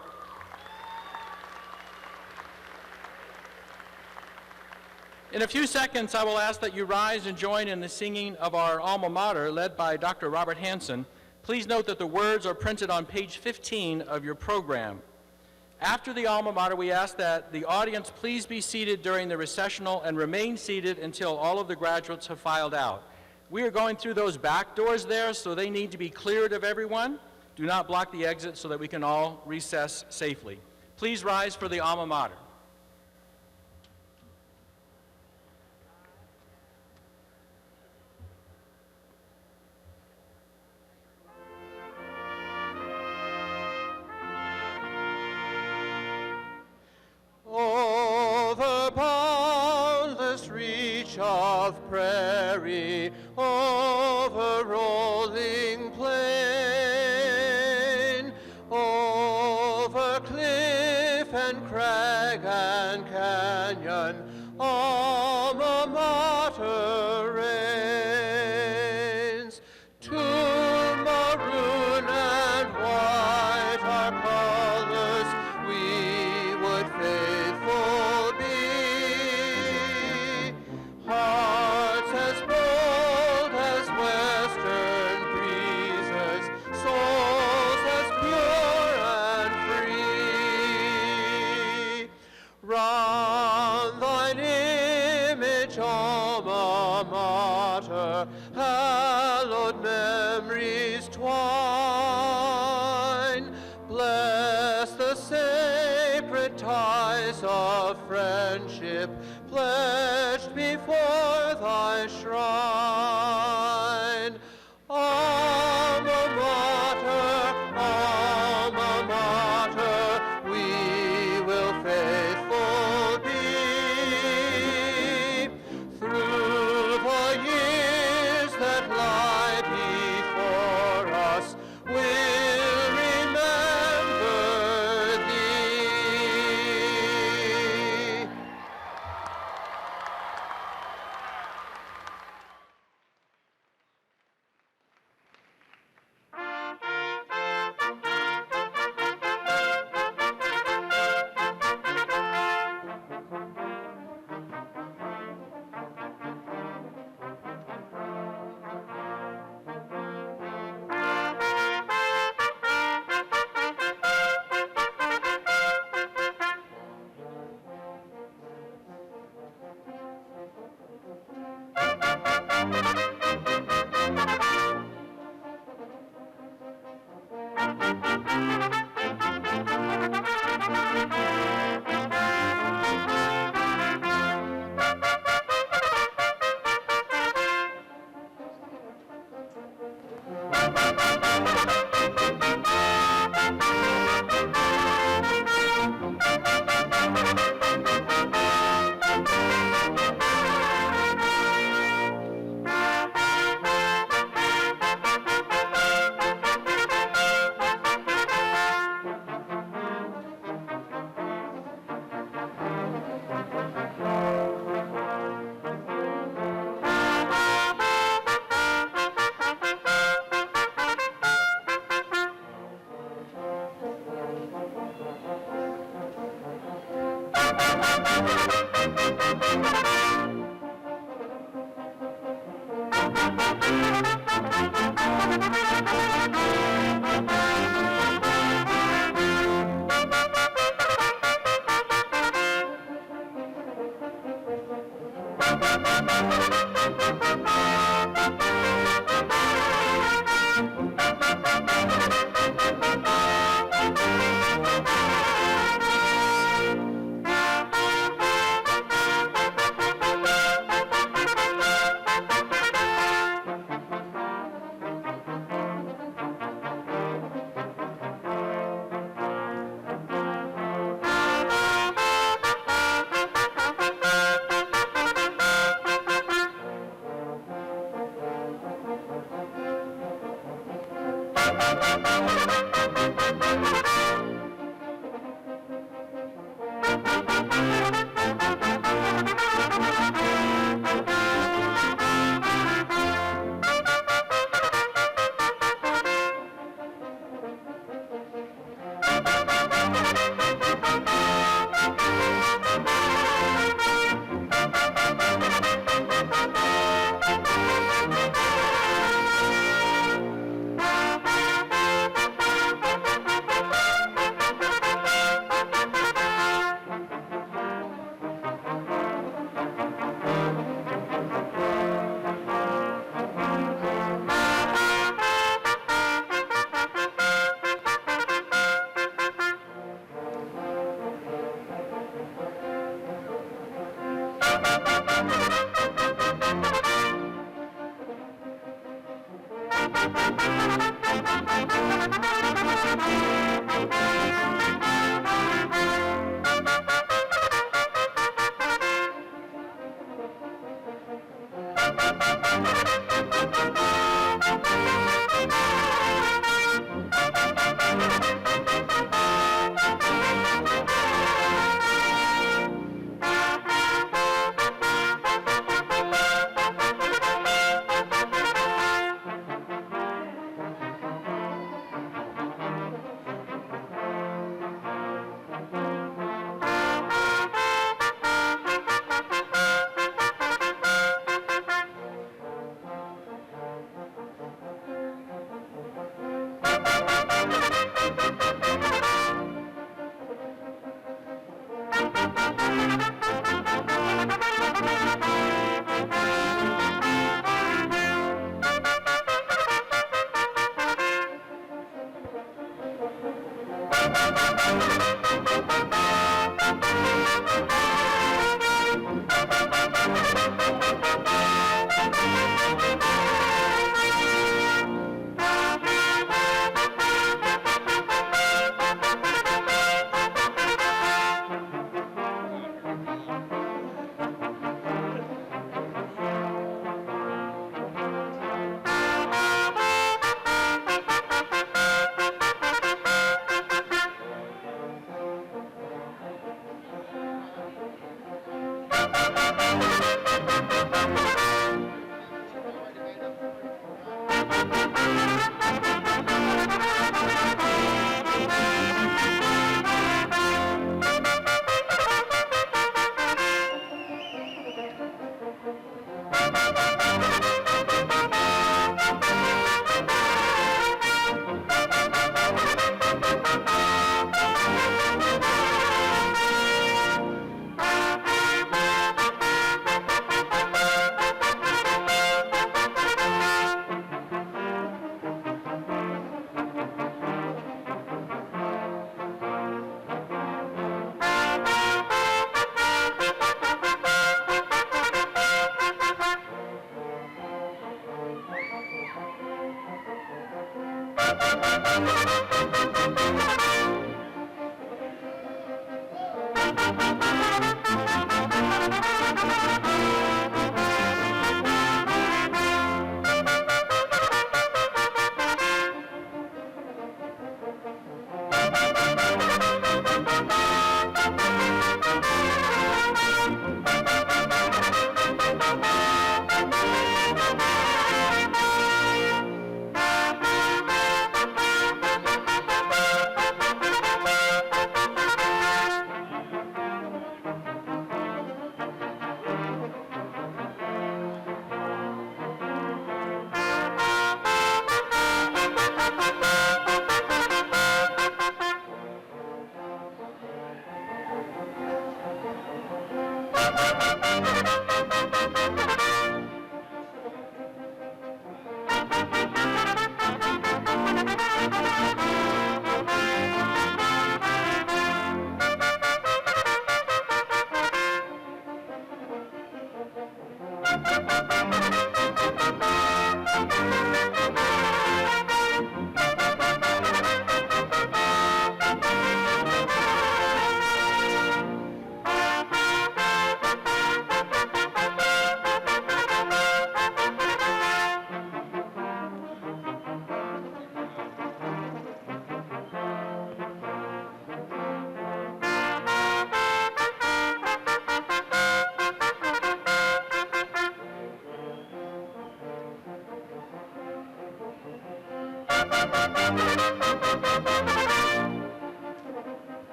A: In a few seconds, I will ask that you rise and join in the singing of our alma mater, led by Dr. Robert Hansen. Please note that the words are printed on page 15 of your program. After the alma mater, we ask that the audience please be seated during the recessional and remain seated until all of the graduates have filed out. We are going through those back doors there, so they need to be cleared of everyone. Do not block the exit so that we can all recess safely. Please rise for the alma mater.
B: Over boundless reach of prairie, over rolling plain, over cliff and crag and canyon, alma mater reigns. To maroon and white our colors we would faithful be. Hearts as bold as western breezes, souls as pure and free. Round thine image, alma mater, hallowed memories twine. Bless the sacred ties of friendship pledged before thy shrine. Alma mater, we will faithful be. Through the years that lie before us, we'll remember thee.